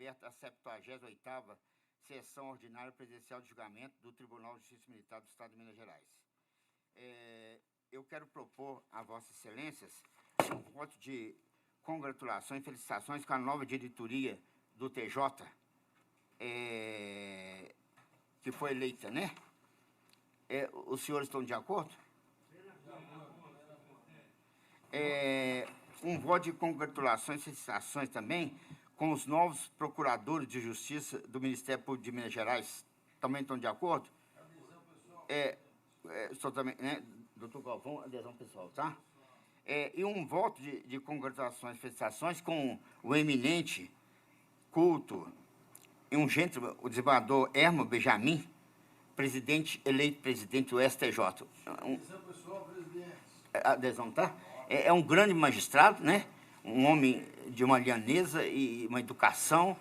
aberta a 78ª Sessão Ordinária Presencial de Julgamento do Tribunal de Justiça Militar do Estado de Minas Gerais. Eu quero propor a Vossas Excelências um voto de congratulações e felicitações com a nova diretoria do TJ, que foi eleita, né? Os senhores estão de acordo? Um voto de congratulações e felicitações também com os novos procuradores de justiça do Ministério Público de Minas Gerais. Também estão de acordo? Estou também, né, doutor Galvão, adesão pessoal, tá? E um voto de congratulações e felicitações com o eminente, culto e um gentleman, o desembargador Hermo Benjamin, eleito presidente do STJ. Adesão pessoal, presidente. Adesão, tá? É um grande magistrado, né? Um homem de uma lianeza e uma educação,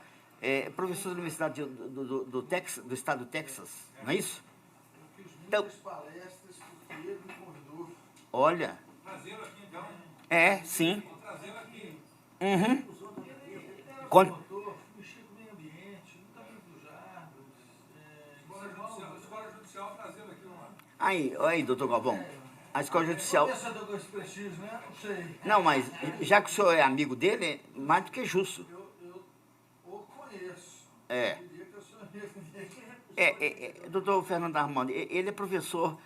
professor da Universidade do Estado do Texas, não é isso? Eu fiz muitas palestras que ele me convidou. Olha. Trazê-lo aqui, então. Sim. Vou trazê-lo aqui. Mexer com o meio ambiente, no caminho dos árvores, escola judicial, trazê-lo aqui. Aí, doutor Galvão. A escola judicial... Com esse prestígio, né? Não sei. Não, mas já que o senhor é amigo dele, é mais do que justo. Eu o conheço. Eu diria que eu sou amigo dele. Doutor Fernando Armando, ele é professor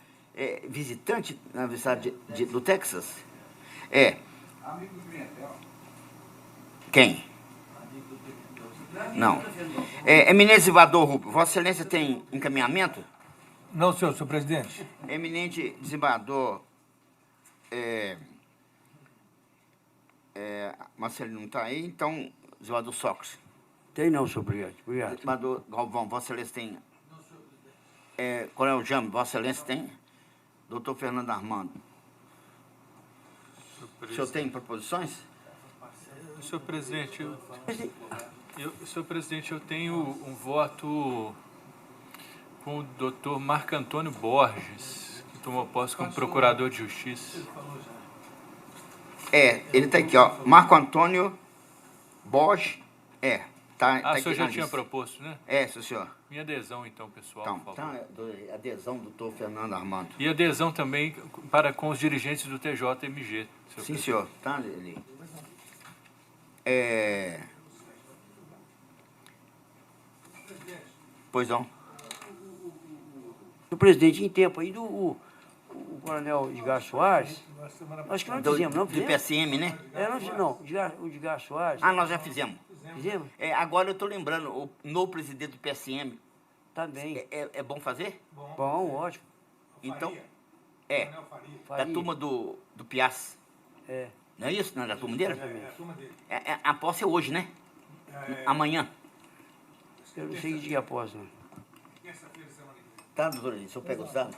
visitante na Universidade do Texas? Amigo do Pimentel. Quem? Amigo do Pimentel. Não. Eminente desembargador Rubio, Vossa Excelência tem encaminhamento? Não, senhor presidente. Eminente desembargador Marcelino não está aí, então, desembargador Sócrates. Tem não, senhor presidente. Obrigado. Desembargador Galvão, Vossa Excelência tem? Não, senhor presidente. Coronel Jame, Vossa Excelência tem? Doutor Fernando Armando. O senhor tem proposições? Senhor presidente, eu tenho um voto com o doutor Marco Antônio Borges, que tomou posse como procurador de justiça. Ele está aqui, ó. Marco Antônio Borges. Tá o senhor já tinha proposto, né? Sim, senhor. Minha adesão, então, pessoal, por favor. Adesão do doutor Fernando Armando. E adesão também com os dirigentes do TJMG. Sim, senhor. Tá ali. Pois não. O presidente, em tempo aí o coronel Edgar Soares, acho que não fizemos, não fizemos? Do PSM, né? O Edgar Soares. Nós já fizemos. Fizemos? Agora eu estou lembrando, o novo presidente do PSM. Também. É bom fazer? Bom, ótimo. Então, da turma do Piaz. Não é isso? Não é da turma dele? Exatamente. A posse é hoje, né? Amanhã. Eu não sei que dia após, não. Tá, doutor, se eu pego os dados.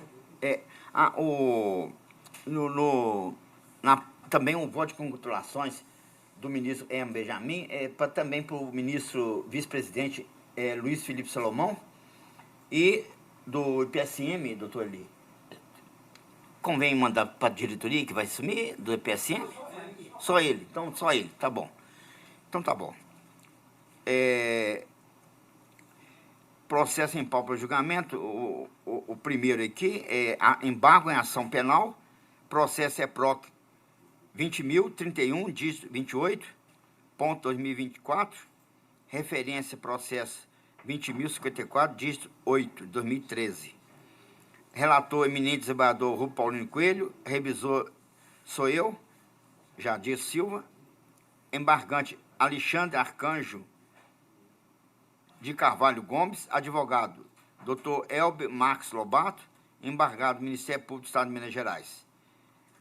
Também um voto de congratulações do ministro Hermo Benjamin, também para o ministro vice-presidente Luiz Felipe Salomão e do IPSM, doutor Eli. Convém mandar para a diretoria que vai assumir do IPSM? Só ele. Então, só ele. Tá bom. Então, tá bom. Processo em pau para julgamento, o primeiro aqui é embargo em ação penal, processo EPROC 20.031, dígito 28.2024, referência processo 20.054, dígito 8, 2013. Relator eminente desembargador Rubio Paulino Coelho, revisor sou eu, Jadir Silva, embargante Alexandre Arcanjo de Carvalho Gomes, advogado Dr. Elber Marques Lobato, embargado do Ministério Público do Estado de Minas Gerais.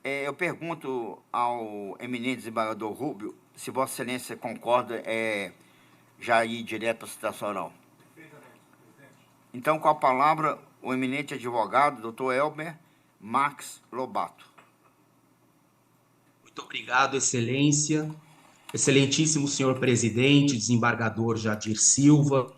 Eu pergunto ao eminente desembargador Rubio se Vossa Excelência concorda já ir direto para a citação oral. Perfeitamente, presidente. Então, com a palavra, o eminente advogado Dr. Elber Marques Lobato. Muito obrigado, Excelência. Excelentíssimo senhor presidente, desembargador Jadir Silva,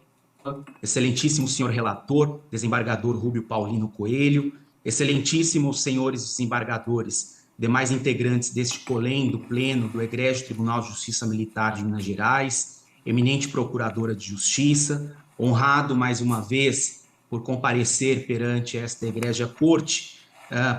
excelentíssimo senhor relator, desembargador Rubio Paulino Coelho, excelentíssimos senhores desembargadores, demais integrantes deste colém do Pleno do Egrégio Tribunal de Justiça Militar de Minas Gerais, eminente procuradora de justiça, honrado mais uma vez por comparecer perante esta egrégia corte,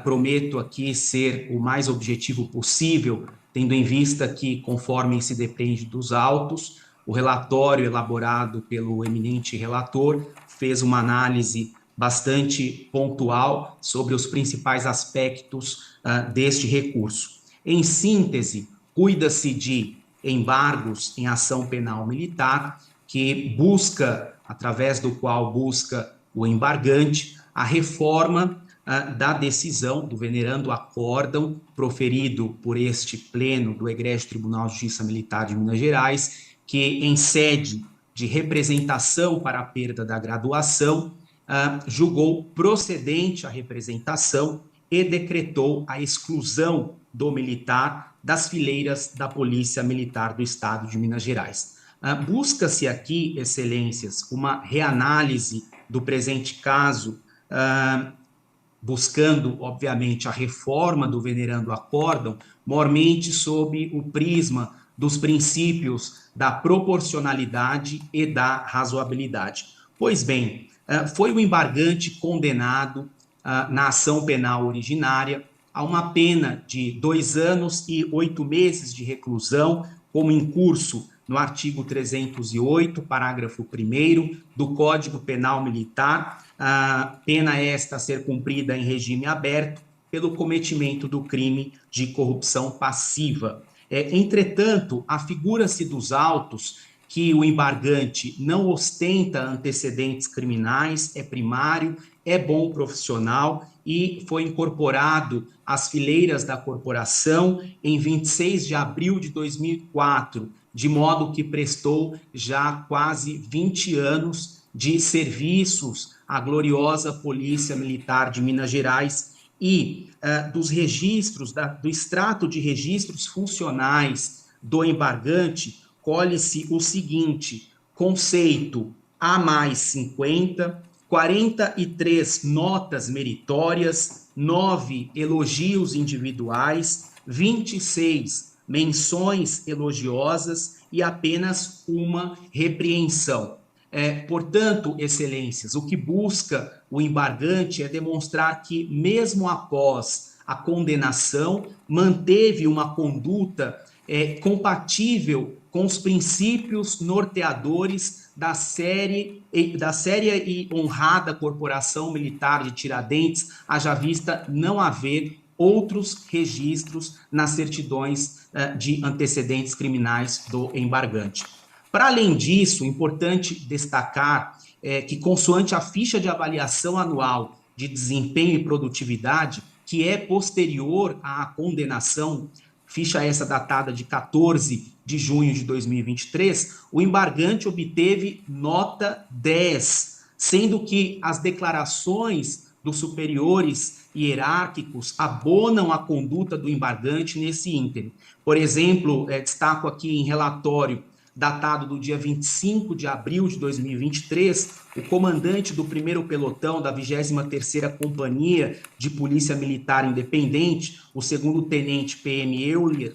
prometo aqui ser o mais objetivo possível, tendo em vista que, conforme se depende dos autos, o relatório elaborado pelo eminente relator fez uma análise bastante pontual sobre os principais aspectos deste recurso. Em síntese, cuida-se de embargos em ação penal militar, que busca, através do qual busca o embargante, a reforma da decisão do venerando acórdão proferido por este pleno do Egrégio Tribunal de Justiça Militar de Minas Gerais, que em sede de representação para a perda da graduação, julgou procedente a representação e decretou a exclusão do militar das fileiras da Polícia Militar do Estado de Minas Gerais. Busca-se aqui, excelências, uma reanálise do presente caso, buscando, obviamente, a reforma do venerando acórdão, mormente sob o prisma dos princípios da proporcionalidade e da razoabilidade. Pois bem, foi o embargante condenado na ação penal originária a uma pena de 2 anos e 8 meses de reclusão, como em curso no artigo 308, parágrafo 1º do Código Penal Militar, pena esta a ser cumprida em regime aberto pelo cometimento do crime de corrupção passiva. Entretanto, afigura-se dos autos que o embargante não ostenta antecedentes criminais, é primário, é bom profissional e foi incorporado às fileiras da corporação em 26 de abril de 2004, de modo que prestou já quase 20 anos de serviços à gloriosa Polícia Militar de Minas Gerais e dos registros, do extrato de registros funcionais do embargante, colhe-se o seguinte: conceito A mais 50, 43 notas meritórias, 9 elogios individuais, 26 menções elogiosas e apenas uma repreensão. Portanto, excelências, o que busca o embargante é demonstrar que, mesmo após a condenação, manteve uma conduta compatível com os princípios norteadores da séria e honrada Corporação Militar de Tiradentes, haja vista não haver outros registros nas certidões de antecedentes criminais do embargante. Para além disso, é importante destacar que, consoante a ficha de avaliação anual de desempenho e produtividade, que é posterior à condenação, ficha essa datada de 14 de junho de 2023, o embargante obteve nota 10, sendo que as declarações dos superiores hierárquicos abonam a conduta do embargante nesse ínterim. Por exemplo, destaco aqui em relatório datado do dia 25 de abril de 2023, o comandante do 1º pelotão da 23ª Companhia de Polícia Militar Independente, o 2º tenente PM Euler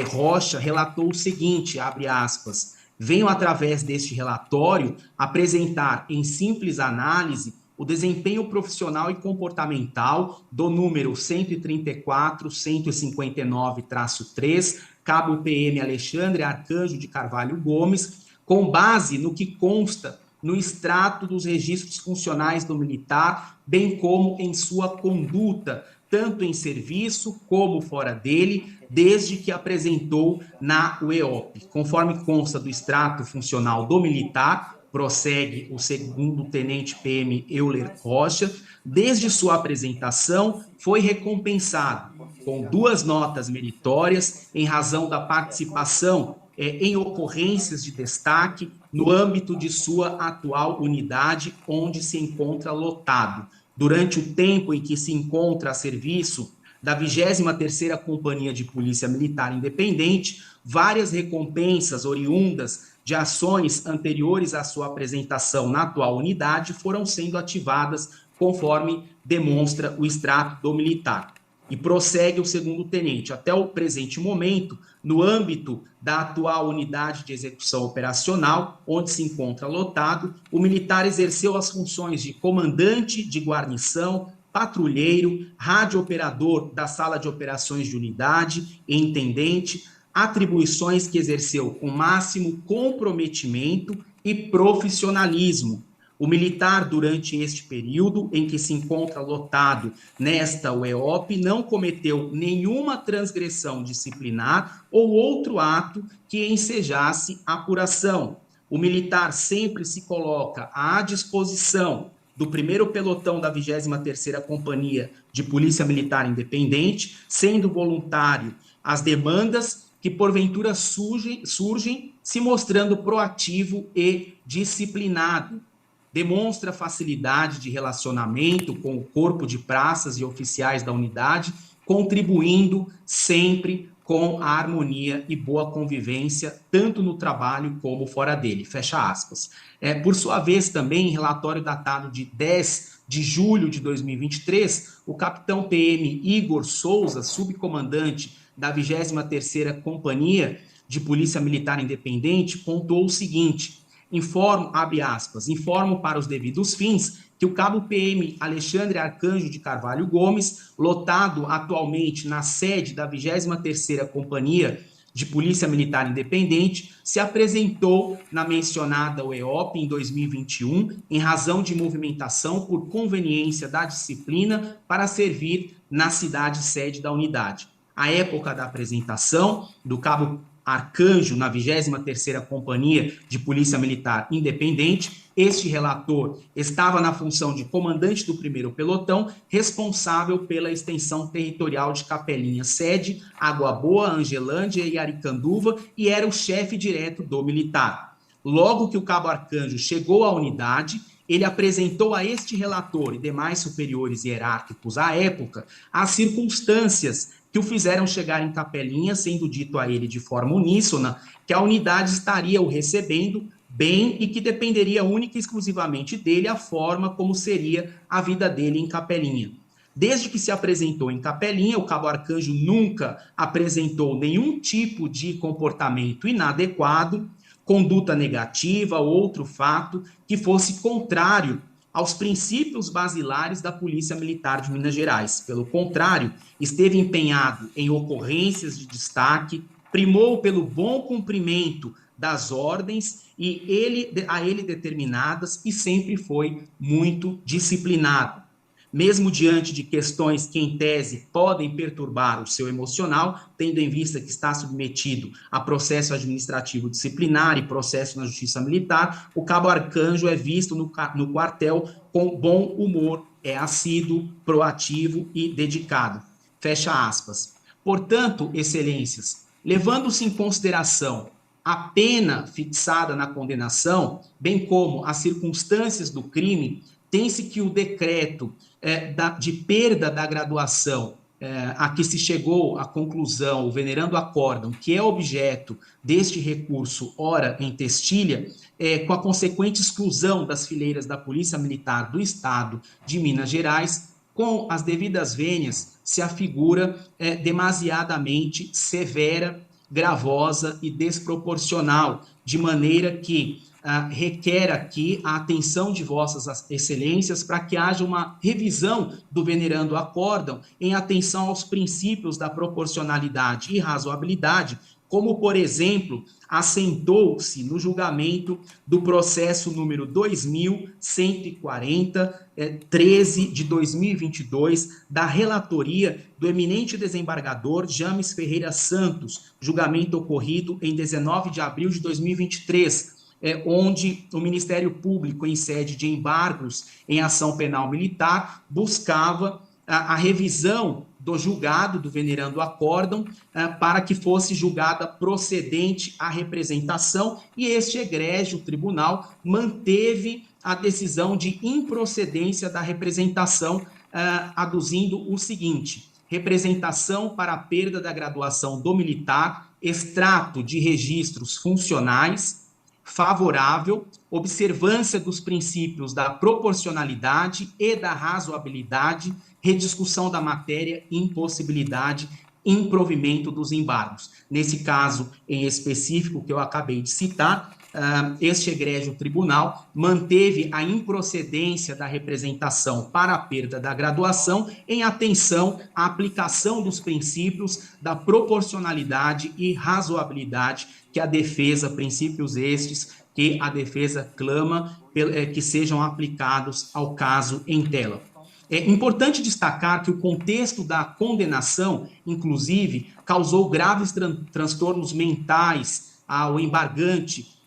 Rocha, relatou o seguinte, abre aspas, venho através deste relatório apresentar em simples análise o desempenho profissional e comportamental do número 134-159-3, cabo PM Alexandre Arcanjo de Carvalho Gomes, com base no que consta no extrato dos registros funcionais do militar, bem como em sua conduta, tanto em serviço como fora dele, desde que apresentou na UEOP. Conforme consta do extrato funcional do militar, prossegue o 2º tenente PM Euler Rocha, desde sua apresentação foi recompensado com 2 notas meritórias em razão da participação em ocorrências de destaque no âmbito de sua atual unidade, onde se encontra lotado. Durante o tempo em que se encontra a serviço da 23ª Companhia de Polícia Militar Independente, várias recompensas oriundas de ações anteriores à sua apresentação na atual unidade foram sendo ativadas conforme demonstra o extrato do militar. E prossegue o segundo tenente. Até o presente momento, no âmbito da atual unidade de execução operacional, onde se encontra lotado, o militar exerceu as funções de comandante de guarnição, patrulheiro, radiooperador da sala de operações de unidade e intendente, atribuições que exerceu com máximo comprometimento e profissionalismo. O militar, durante este período em que se encontra lotado nesta UEOP, não cometeu nenhuma transgressão disciplinar ou outro ato que ensejasse apuração. O militar sempre se coloca à disposição do 1º pelotão da 23ª Companhia de Polícia Militar Independente, sendo voluntário às demandas que porventura surgem, se mostrando proativo e disciplinado. Demonstra facilidade de relacionamento com o corpo de praças e oficiais da unidade, contribuindo sempre com a harmonia e boa convivência, tanto no trabalho como fora dele. Fecha aspas. Por sua vez, também, em relatório datado de 10 de julho de 2023, o capitão PM Igor Souza, subcomandante da 23ª Companhia de Polícia Militar Independente, pontuou o seguinte: abre aspas, informo para os devidos fins que o cabo PM Alexandre Arcanjo de Carvalho Gomes, lotado atualmente na sede da 23ª Companhia de Polícia Militar Independente, se apresentou na mencionada UEOP em 2021 em razão de movimentação por conveniência da disciplina para servir na cidade sede da unidade. À época da apresentação do cabo Arcanjo, na 23ª Companhia de Polícia Militar Independente, este relator estava na função de comandante do 1º pelotão, responsável pela extensão territorial de Capelinha sede, Água Boa, Angelândia e Aricanduva, e era o chefe direto do militar. Logo que o cabo Arcanjo chegou à unidade, ele apresentou a este relator e demais superiores hierárquicos à época as circunstâncias que o fizeram chegar em Capelinha, sendo dito a ele de forma uníssona que a unidade estaria o recebendo bem e que dependeria única e exclusivamente dele a forma como seria a vida dele em Capelinha. Desde que se apresentou em Capelinha, o cabo Arcanjo nunca apresentou nenhum tipo de comportamento inadequado, conduta negativa ou outro fato que fosse contrário aos princípios basilares da Polícia Militar de Minas Gerais. Pelo contrário, esteve empenhado em ocorrências de destaque, primou pelo bom cumprimento das ordens a ele determinadas e sempre foi muito disciplinado. Mesmo diante de questões que, em tese, podem perturbar o seu emocional, tendo em vista que está submetido a processo administrativo disciplinar e processo na Justiça Militar, o cabo Arcanjo é visto no quartel com bom humor, é assíduo, proativo e dedicado. Fecha aspas. Portanto, excelências, levando-se em consideração a pena fixada na condenação, bem como as circunstâncias do crime, tem-se que o decreto de perda da graduação a que se chegou à conclusão, o venerando acórdão, que é objeto deste recurso ora em testilha, com a consequente exclusão das fileiras da Polícia Militar do Estado de Minas Gerais, com as devidas vênias, se afigura demasiadamente severa, gravosa e desproporcional, de maneira que requer aqui a atenção de vossas excelências para que haja uma revisão do venerando acórdão em atenção aos princípios da proporcionalidade e razoabilidade, como, por exemplo, assentou-se no julgamento do processo número 2140, 13 de 2022, da relatoria do eminente desembargador James Ferreira Santos, julgamento ocorrido em 19 de abril de 2023, onde o Ministério Público, em sede de embargos em ação penal militar, buscava a revisão do julgado do venerando acórdão para que fosse julgada procedente a representação, e este egrégio tribunal manteve a decisão de improcedência da representação, aduzindo o seguinte: representação para a perda da graduação do militar, extrato de registros funcionais, favorável, observância dos princípios da proporcionalidade e da razoabilidade, rediscussão da matéria, impossibilidade, improvimento dos embargos. Nesse caso em específico que eu acabei de citar, este egrégio tribunal manteve a improcedência da representação para a perda da graduação em atenção à aplicação dos princípios da proporcionalidade e razoabilidade que a defesa, princípios estes que a defesa clama que sejam aplicados ao caso em tela. É importante destacar que o contexto da condenação, inclusive, causou graves transtornos mentais ao embargante,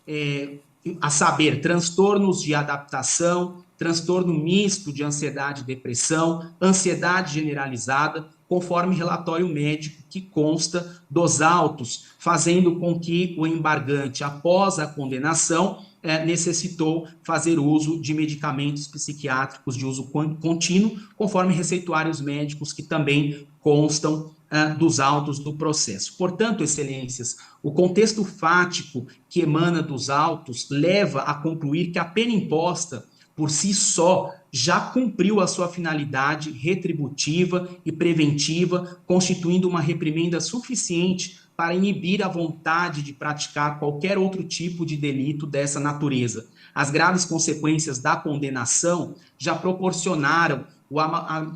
a saber, transtornos de adaptação, transtorno misto de ansiedade e depressão, ansiedade generalizada, conforme relatório médico que consta dos autos, fazendo com que o embargante, após a condenação, necessitou fazer uso de medicamentos psiquiátricos de uso contínuo, conforme receituários médicos que também constam dos autos do processo. Portanto, excelências, o contexto fático que emana dos autos leva a concluir que a pena imposta por si só já cumpriu a sua finalidade retributiva e preventiva, constituindo uma reprimenda suficiente para inibir a vontade de praticar qualquer outro tipo de delito dessa natureza. As graves consequências da condenação já proporcionaram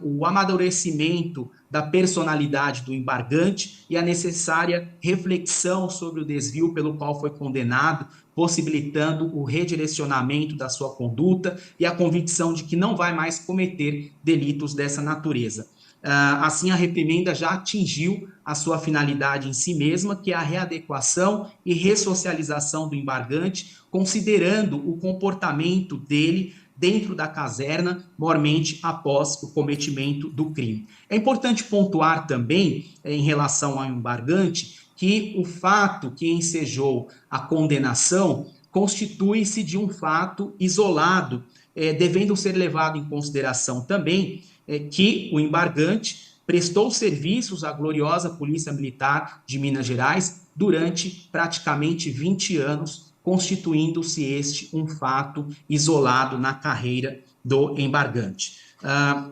o amadurecimento da personalidade do embargante e a necessária reflexão sobre o desvio pelo qual foi condenado, possibilitando o redirecionamento da sua conduta e a convicção de que não vai mais cometer delitos dessa natureza. Assim, a reprimenda já atingiu a sua finalidade em si mesma, que é a readequação e ressocialização do embargante, considerando o comportamento dele dentro da caserna, mormente após o cometimento do crime. É importante pontuar também, em relação ao embargante, que o fato que ensejou a condenação constitui-se de um fato isolado, devendo ser levado em consideração também que o embargante prestou serviços à gloriosa Polícia Militar de Minas Gerais durante praticamente 20 anos, constituindo-se este um fato isolado na carreira do embargante.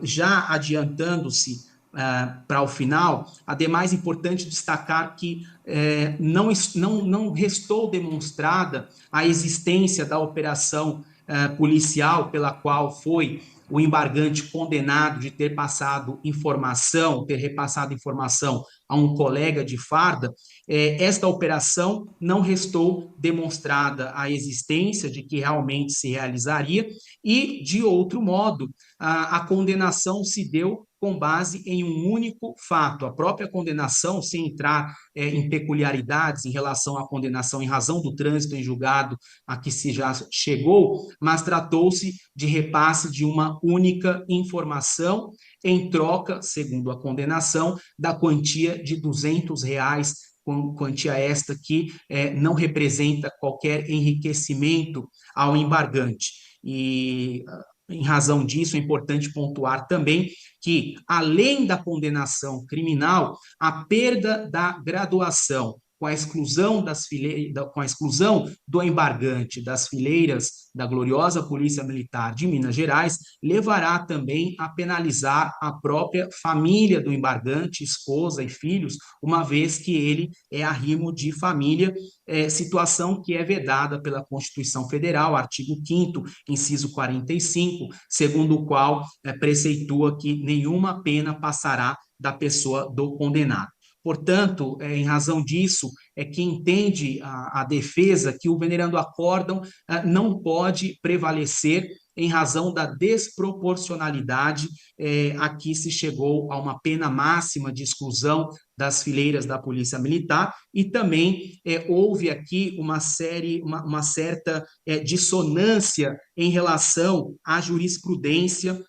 Já adiantando-se para o final, ademais é importante destacar que não restou demonstrada a existência da operação policial pela qual foi o embargante condenado de ter repassado informação a um colega de farda. Esta operação não restou demonstrada a existência de que realmente se realizaria e, de outro modo, a condenação se deu com base em um único fato. A própria condenação, sem entrar em peculiaridades em relação à condenação em razão do trânsito em julgado a que se já chegou, mas tratou-se de repasse de uma única informação em troca, segundo a condenação, da quantia de R$200, quantia esta que não representa qualquer enriquecimento ao embargante. E, em razão disso, é importante pontuar também que, além da condenação criminal, a perda da graduação, com a exclusão do embargante das fileiras da gloriosa Polícia Militar de Minas Gerais, levará também a penalizar a própria família do embargante, esposa e filhos, uma vez que ele é arrimo de família, situação que é vedada pela Constituição Federal, artigo 5º, inciso 45, segundo o qual preceitua que nenhuma pena passará da pessoa do condenado. Portanto, em razão disso, é que entende a defesa que o venerando acórdão não pode prevalecer em razão da desproporcionalidade a que se chegou a uma pena máxima de exclusão das fileiras da Polícia Militar, e também houve aqui uma certa dissonância em relação à jurisprudência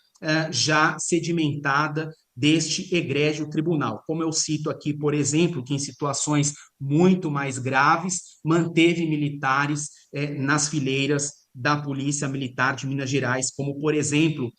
já sedimentada deste egrégio tribunal. Como eu cito aqui, por exemplo, que em situações muito mais graves, manteve militares nas fileiras da Polícia Militar de Minas Gerais, como, por exemplo,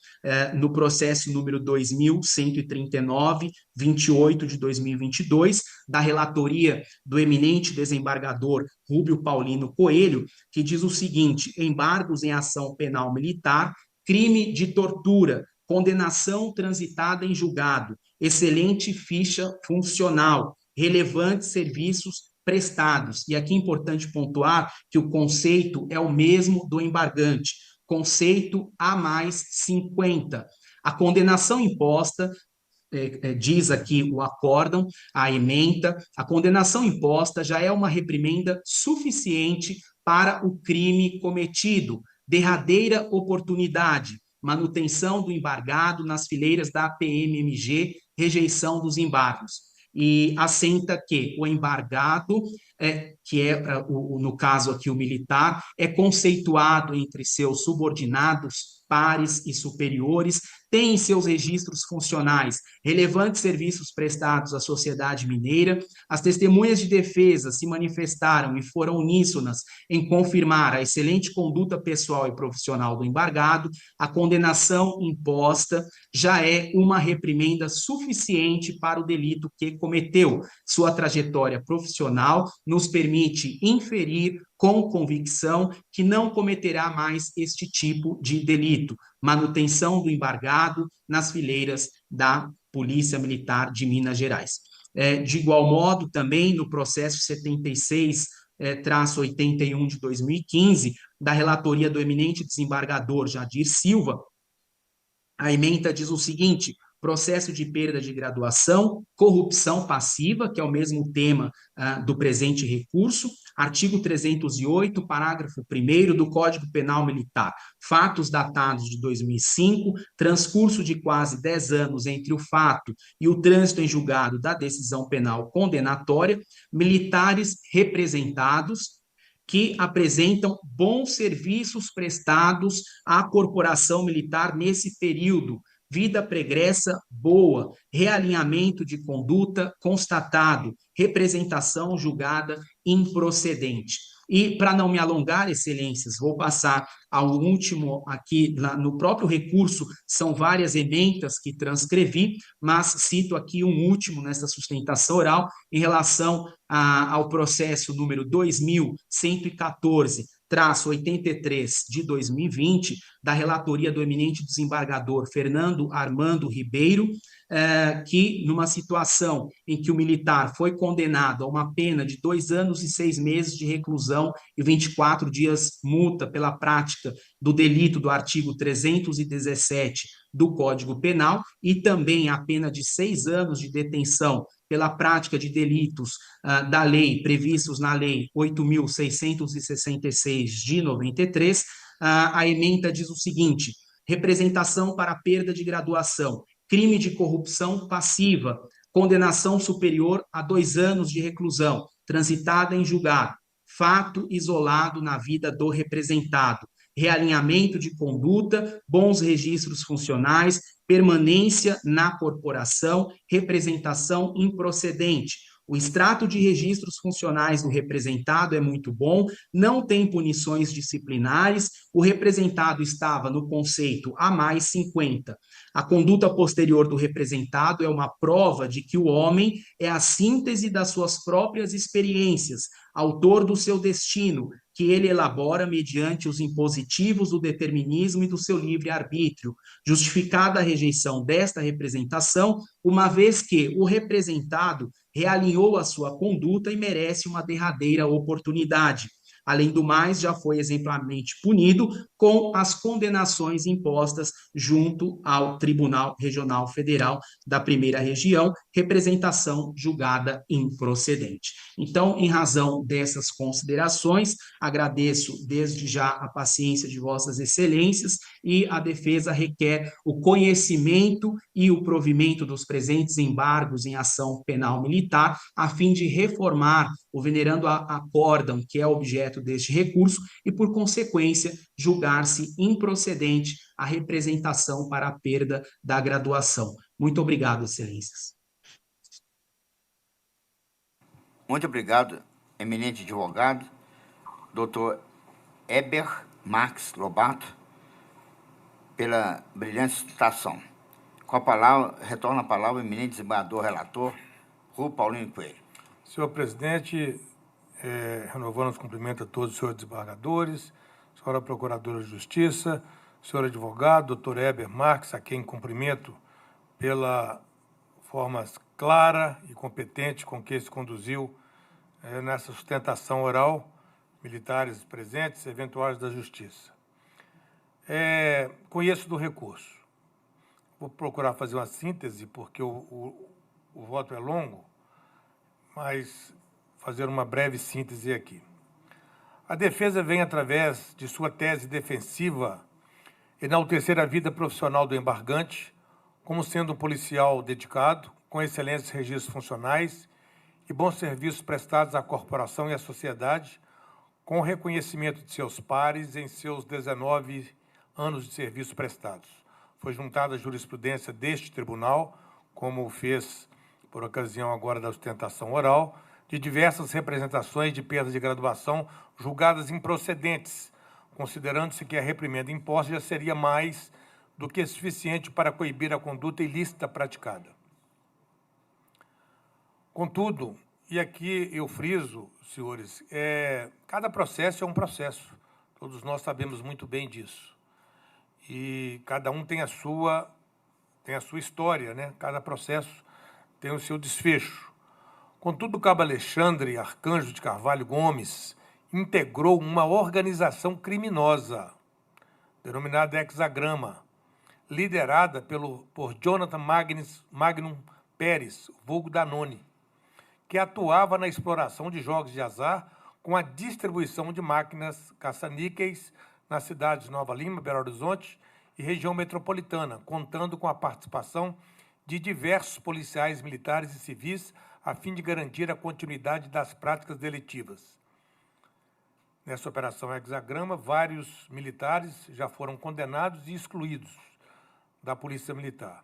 no processo número 2139, 28 de 2022, da relatoria do eminente desembargador Rúbio Paulino Coelho, que diz o seguinte: embargos em ação penal militar, crime de tortura, condenação transitada em julgado, excelente ficha funcional, relevantes serviços prestados. E aqui é importante pontuar que o conceito é o mesmo do embargante, conceito A mais 50. A condenação imposta, diz aqui o acórdão, a ementa, a condenação imposta já é uma reprimenda suficiente para o crime cometido, derradeira oportunidade, manutenção do embargado nas fileiras da PMMG, rejeição dos embargos. E assenta que o embargado, que é, no caso aqui o militar, é conceituado entre seus subordinados, pares e superiores, tem em seus registros funcionais relevantes serviços prestados à sociedade mineira. As testemunhas de defesa se manifestaram e foram uníssonas em confirmar a excelente conduta pessoal e profissional do embargado. A condenação imposta já é uma reprimenda suficiente para o delito que cometeu. Sua trajetória profissional nos permite inferir com convicção que não cometerá mais este tipo de delito. Manutenção do embargado nas fileiras da Polícia Militar de Minas Gerais. De igual modo, também no processo 76-81 de 2015, da relatoria do eminente desembargador Jadir Silva, a ementa diz o seguinte: processo de perda de graduação, corrupção passiva, que é o mesmo tema do presente recurso, artigo 308, parágrafo 1º do Código Penal Militar, fatos datados de 2005, transcurso de quase 10 anos entre o fato e o trânsito em julgado da decisão penal condenatória, militares representados que apresentam bons serviços prestados à corporação militar nesse período, vida pregressa boa, realinhamento de conduta constatado, representação julgada improcedente. E, para não me alongar, excelências, vou passar ao último aqui, no próprio recurso, são várias ementas que transcrevi, mas cito aqui um último nessa sustentação oral, em relação ao processo número 2114-83 de 2020, da relatoria do eminente desembargador Fernando Armando Ribeiro, que, numa situação em que o militar foi condenado a uma pena de 2 anos e 6 meses de reclusão e 24 dias multa pela prática do delito do artigo 317 do Código Penal e também a pena de 6 anos de detenção pela prática de delitos da lei previstos na Lei 8.666 de 93, a ementa diz o seguinte: representação para perda de graduação, crime de corrupção passiva, condenação superior a 2 anos de reclusão, transitada em julgado, fato isolado na vida do representado, realinhamento de conduta, bons registros funcionais, permanência na corporação, representação improcedente. O extrato de registros funcionais do representado é muito bom, não tem punições disciplinares, o representado estava no conceito A mais 50. A conduta posterior do representado é uma prova de que o homem é a síntese das suas próprias experiências, autor do seu destino, que ele elabora mediante os impositivos do determinismo e do seu livre-arbítrio, justificada a rejeição desta representação, uma vez que o representado realinhou a sua conduta e merece uma derradeira oportunidade. Além do mais, já foi exemplarmente punido com as condenações impostas junto ao Tribunal Regional Federal da Primeira Região, representação julgada improcedente. Então, em razão dessas considerações, agradeço desde já a paciência de vossas excelências e a defesa requer o conhecimento e o provimento dos presentes embargos em ação penal militar, a fim de reformar o venerando acórdão, que é objeto deste recurso, e, por consequência, julgar-se improcedente a representação para a perda da graduação. Muito obrigado, excelências. Muito obrigado, eminente advogado, doutor Heber Marques Lobato pela brilhante sustentação. Com a palavra, retorna a palavra o eminente desembargador relator, Rui Paulino Coelho. Senhor presidente, renovando os cumprimentos a todos os senhores desembargadores, senhora procuradora de Justiça, senhor advogado, doutor Heber Marques, a quem cumprimento pela forma clara e competente com que se conduziu nessa sustentação oral, militares presentes, eventuais da Justiça. Conheço do recurso. Vou procurar fazer uma síntese, porque o voto é longo, mas fazer uma breve síntese aqui. A defesa vem, através de sua tese defensiva, enaltecer a vida profissional do embargante como sendo um policial dedicado, com excelentes registros funcionais e bons serviços prestados à corporação e à sociedade, com o reconhecimento de seus pares em seus 19 anos de serviço prestados. Foi juntada a jurisprudência deste tribunal, como o fez por ocasião agora da sustentação oral, de diversas representações de perda de graduação julgadas improcedentes, considerando-se que a reprimenda imposta já seria mais do que suficiente para coibir a conduta ilícita praticada. Contudo, e aqui eu friso, senhores, cada processo é um processo. Todos nós sabemos muito bem disso. E cada um tem a sua história, né? Cada processo tem o seu desfecho. Contudo, o cabo Alexandre Arcanjo de Carvalho Gomes integrou uma organização criminosa, denominada Hexagrama, liderada por Jonathan Magnum Pérez, vulgo Danone, que atuava na exploração de jogos de azar com a distribuição de máquinas caça-níqueis nas cidades de Nova Lima, Belo Horizonte e região metropolitana, contando com a participação de diversos policiais militares e civis a fim de garantir a continuidade das práticas delitivas. Nessa operação Hexagrama, vários militares já foram condenados e excluídos da Polícia Militar.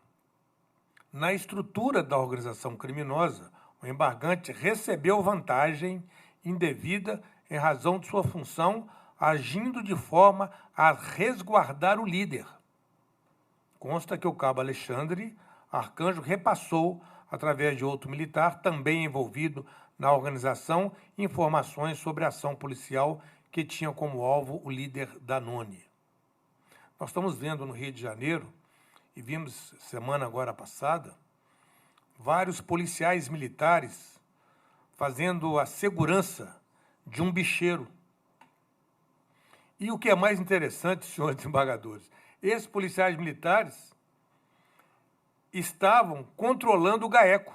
Na estrutura da organização criminosa, o embargante recebeu vantagem indevida em razão de sua função, agindo de forma a resguardar o líder. Consta que o cabo Alexandre Arcanjo repassou, através de outro militar, também envolvido na organização, informações sobre a ação policial que tinha como alvo o líder Danone. Nós estamos vendo no Rio de Janeiro, e vimos semana agora passada, vários policiais militares fazendo a segurança de um bicheiro. E o que é mais interessante, senhores desembargadores, esses policiais militares estavam controlando o GAECO,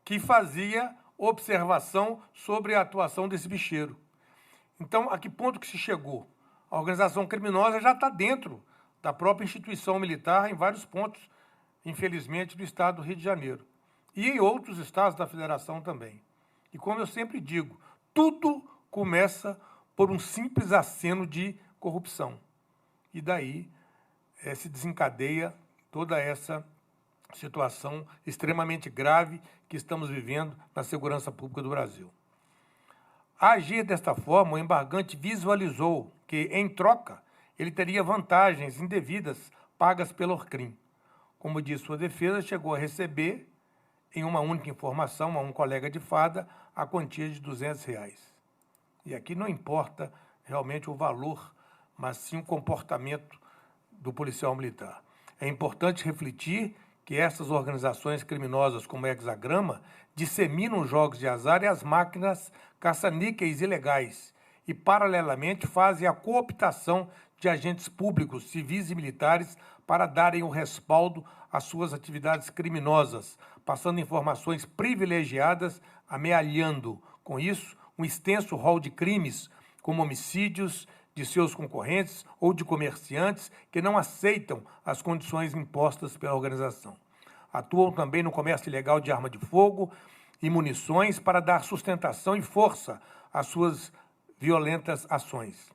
que fazia observação sobre a atuação desse bicheiro. Então, a que ponto que se chegou? A organização criminosa já está dentro da própria instituição militar em vários pontos, infelizmente, do estado do Rio de Janeiro. E em outros estados da federação também. E como eu sempre digo, tudo começa por um simples aceno de corrupção. E daí se desencadeia toda essa situação extremamente grave que estamos vivendo na segurança pública do Brasil. A agir desta forma, o embargante visualizou que, em troca, ele teria vantagens indevidas pagas pelo Orcrim. Como disse sua defesa, chegou a receber, em uma única informação, a um colega de farda, a quantia de R$200. E aqui não importa realmente o valor, mas sim o comportamento do policial militar. É importante refletir que essas organizações criminosas, como a Hexagrama, disseminam jogos de azar e as máquinas caça-níqueis ilegais e, paralelamente, fazem a cooptação de agentes públicos, civis e militares para darem o respaldo às suas atividades criminosas, passando informações privilegiadas, amealhando, com isso, um extenso rol de crimes, como homicídios de seus concorrentes ou de comerciantes que não aceitam as condições impostas pela organização. Atuam também no comércio ilegal de arma de fogo e munições para dar sustentação e força às suas violentas ações.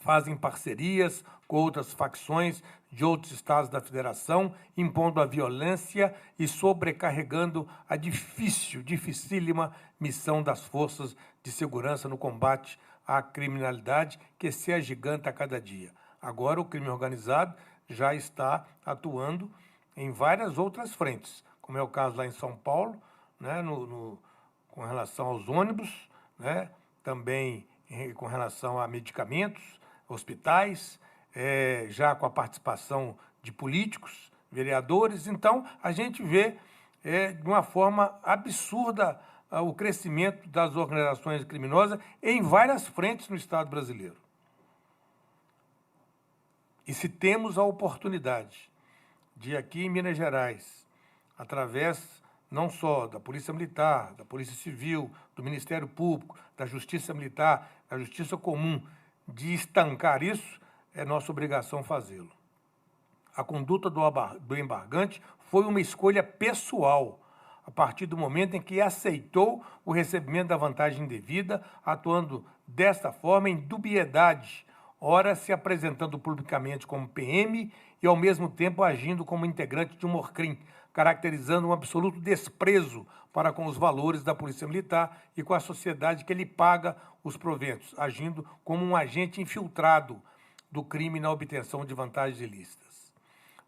Fazem parcerias com outras facções de outros estados da federação, impondo a violência e sobrecarregando a dificílima missão das forças de segurança no combate à criminalidade que se agiganta a cada dia. Agora, o crime organizado já está atuando em várias outras frentes, como é o caso lá em São Paulo, né, com relação aos ônibus, né, também com relação a medicamentos, hospitais, já com a participação de políticos, vereadores. Então, a gente vê de uma forma absurda o crescimento das organizações criminosas em várias frentes no Estado brasileiro. E se temos a oportunidade de aqui em Minas Gerais, através não só da Polícia Militar, da Polícia Civil, do Ministério Público, da Justiça Militar, da Justiça Comum, de estancar isso, é nossa obrigação fazê-lo. A conduta do embargante foi uma escolha pessoal, a partir do momento em que aceitou o recebimento da vantagem indevida, atuando desta forma em dubiedade, ora se apresentando publicamente como PM e, ao mesmo tempo, agindo como integrante de um Morcrim, caracterizando um absoluto desprezo para com os valores da Polícia Militar e com a sociedade que lhe paga os proventos, agindo como um agente infiltrado do crime na obtenção de vantagens ilícitas.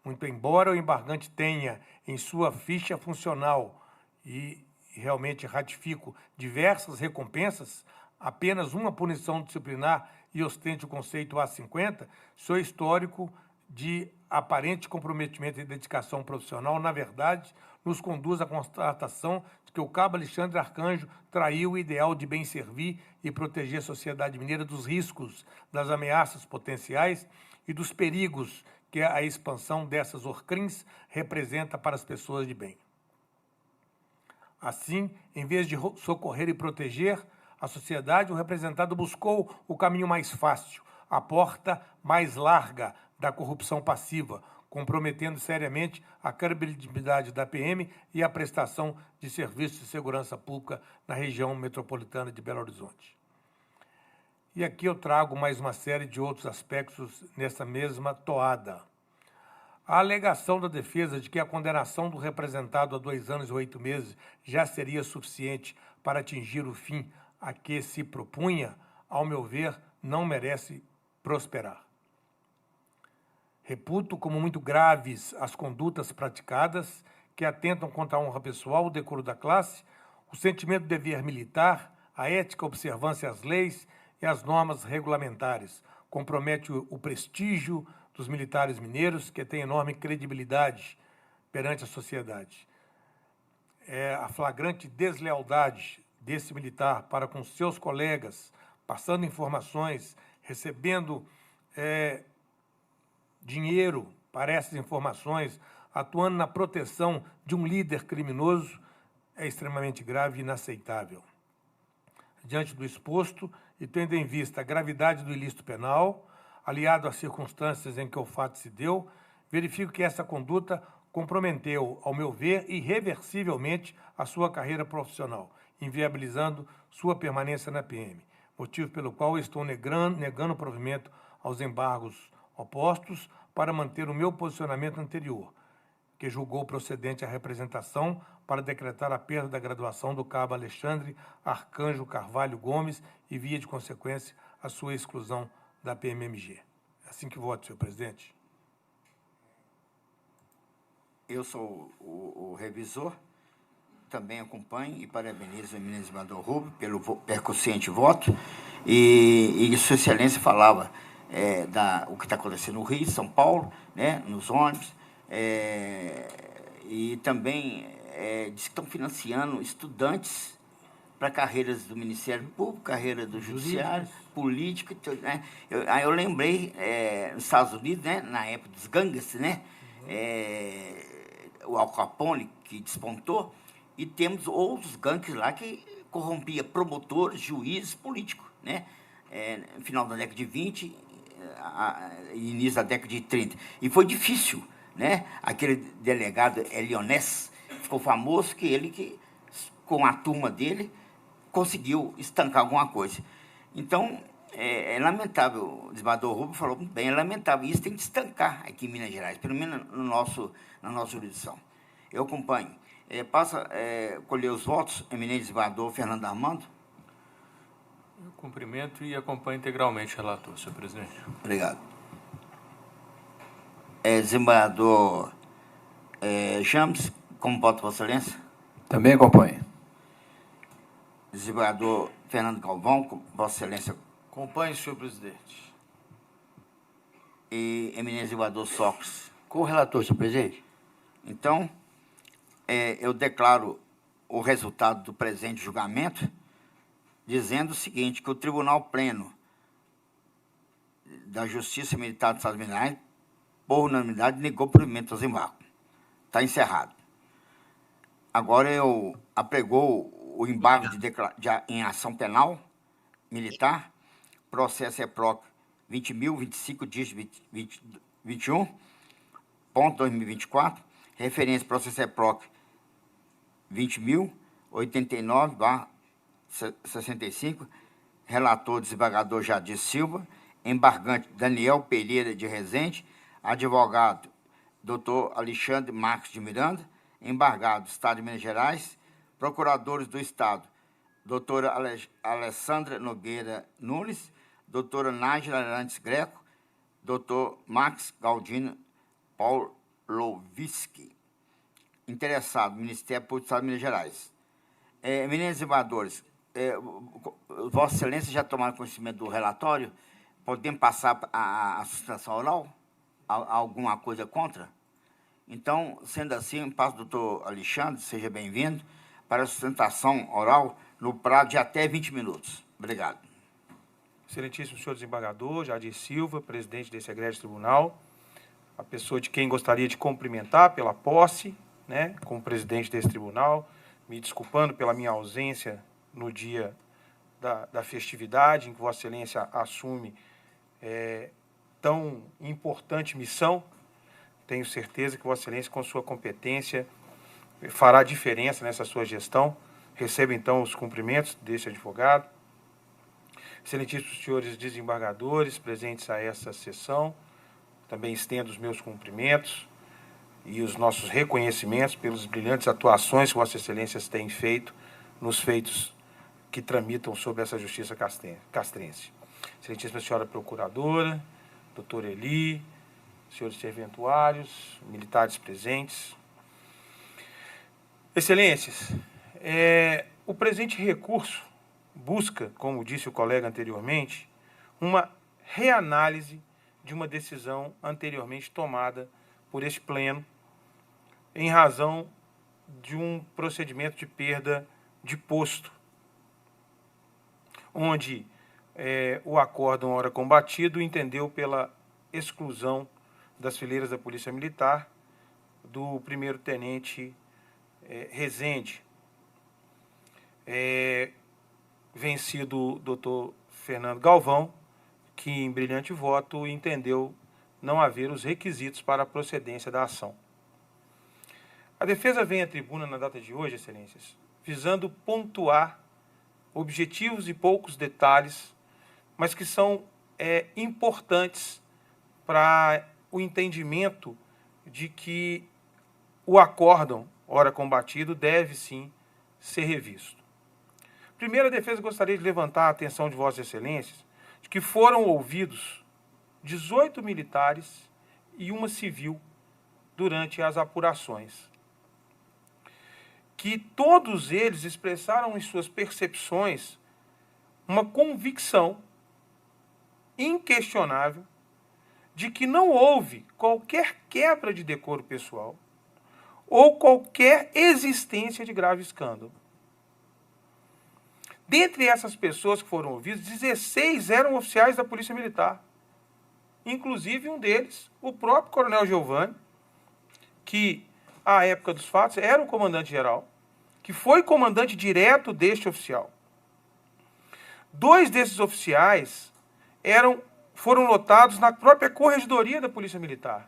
Muito embora o embargante tenha em sua ficha funcional e realmente ratifico diversas recompensas, apenas uma punição disciplinar e ostente o conceito A50, seu histórico de aparente comprometimento e dedicação profissional, na verdade, nos conduz à constatação de que o cabo Alexandre Arcanjo traiu o ideal de bem servir e proteger a sociedade mineira dos riscos, das ameaças potenciais e dos perigos que a expansão dessas orcrins representa para as pessoas de bem. Assim, em vez de socorrer e proteger a sociedade, o representado buscou o caminho mais fácil, a porta mais larga da corrupção passiva, comprometendo seriamente a credibilidade da PM e a prestação de serviços de segurança pública na região metropolitana de Belo Horizonte. E aqui eu trago mais uma série de outros aspectos nessa mesma toada. A alegação da defesa de que a condenação do representado a 2 anos e 8 meses já seria suficiente para atingir o fim a que se propunha, ao meu ver, não merece prosperar. Reputo como muito graves as condutas praticadas que atentam contra a honra pessoal, o decoro da classe, o sentimento de dever militar, a ética, a observância às leis e às normas regulamentares. Compromete o prestígio dos militares mineiros, que têm enorme credibilidade perante a sociedade. A flagrante deslealdade desse militar para com seus colegas, passando informações, recebendo dinheiro para essas informações, atuando na proteção de um líder criminoso, é extremamente grave e inaceitável. Diante do exposto e tendo em vista a gravidade do ilícito penal, aliado às circunstâncias em que o fato se deu, verifico que essa conduta comprometeu, ao meu ver, irreversivelmente a sua carreira profissional, inviabilizando sua permanência na PM, motivo pelo qual estou negando o provimento aos embargos opostos para manter o meu posicionamento anterior, que julgou procedente a representação para decretar a perda da graduação do cabo Alexandre Arcanjo Carvalho Gomes e, via de consequência, a sua exclusão da PMMG. É assim que voto, senhor presidente. Eu sou o revisor, também acompanho e parabenizo o eminente desembargador Rubio pelo percussiente voto. E Sua Excelência falava o que está acontecendo no Rio, São Paulo, né, nos ônibus, e também diz que estão financiando estudantes para carreiras do Ministério Público, carreira do Judiciário, político. Né? Eu lembrei, nos Estados Unidos, né, na época dos gangues, né, o Al Capone, que despontou, e temos outros gangues lá que corrompia promotores, juízes, políticos, né? No final da década de 20, início da década de 30. E foi difícil, né? Aquele delegado Elionés ficou famoso que ele, com a turma dele, conseguiu estancar alguma coisa. Então, é lamentável, o desembargador Rubio falou muito bem, é lamentável, isso tem que estancar aqui em Minas Gerais, pelo menos na nossa jurisdição. Eu acompanho. Passa a colher os votos, eminente desembargador Fernando Armando. Eu cumprimento e acompanho integralmente o relator, senhor presidente. Obrigado. Desembargador James, como vota Vossa Excelência? Também acompanho. Desembargador Fernando Galvão, como Vossa Excelência? Acompanho, senhor presidente. E eminente desembargador Sócrates? Com o relator, senhor presidente. Então, eu declaro o resultado do presente julgamento, dizendo o seguinte, que o Tribunal Pleno da Justiça Militar dos Estados Unidos, por unanimidade, negou provimento aos embargos. Está encerrado. Agora eu apregou o embargo em ação penal militar, processo EPROC 20.025, dígito 21, ponto 2024, referência processo EPROC 20.089/65, relator desembargador Jadir Silva, embargante Daniel Pereira de Rezende, advogado Dr. Alexandre Marques de Miranda, embargado Estado de Minas Gerais, procuradores do Estado, doutora Alessandra Nogueira Nunes, doutora Nájila Arantes Greco, doutor Max Galdino Pauloviski. Interessado, Ministério Público do Estado de Minas Gerais. Meninos desembargadores, Vossa Excelência já tomaram conhecimento do relatório? Podemos passar a sustentação oral? Alguma coisa contra? Então, sendo assim, passo ao doutor Alexandre, seja bem-vindo, para a sustentação oral no prazo de até 20 minutos. Obrigado. Excelentíssimo senhor desembargador, Jadir Silva, presidente desse egrégio tribunal, a pessoa de quem gostaria de cumprimentar pela posse, né, como presidente desse tribunal, me desculpando pela minha ausência no dia da festividade, em que Vossa Excelência assume tão importante missão. Tenho certeza que Vossa Excelência, com sua competência, fará diferença nessa sua gestão. Recebo, então, os cumprimentos deste advogado. Excelentíssimos senhores desembargadores presentes a essa sessão, também estendo os meus cumprimentos e os nossos reconhecimentos pelas brilhantes atuações que Vossa Excelência tem feito nos feitos que tramitam sobre essa justiça castrense. Excelentíssima senhora procuradora, doutor Eli, senhores serventuários, militares presentes. Excelências, o presente recurso busca, como disse o colega anteriormente, uma reanálise de uma decisão anteriormente tomada por este pleno em razão de um procedimento de perda de posto, onde o acórdão ora combatido entendeu pela exclusão das fileiras da Polícia Militar do primeiro-tenente Rezende, vencido o doutor Fernando Galvão, que em brilhante voto entendeu não haver os requisitos para a procedência da ação. A defesa vem à tribuna na data de hoje, excelências, visando pontuar objetivos e poucos detalhes, mas que são importantes para o entendimento de que o acórdão, ora combatido, deve sim ser revisto. Primeiro, a defesa gostaria de levantar a atenção de Vossas Excelências de que foram ouvidos 18 militares e uma civil durante as apurações, que todos eles expressaram em suas percepções uma convicção inquestionável de que não houve qualquer quebra de decoro pessoal ou qualquer existência de grave escândalo. Dentre essas pessoas que foram ouvidas, 16 eram oficiais da Polícia Militar. Inclusive um deles, o próprio Coronel Giovanni, que, à época dos fatos, era o comandante-geral, que foi comandante direto deste oficial. 2 desses oficiais foram lotados na própria corregedoria da Polícia Militar.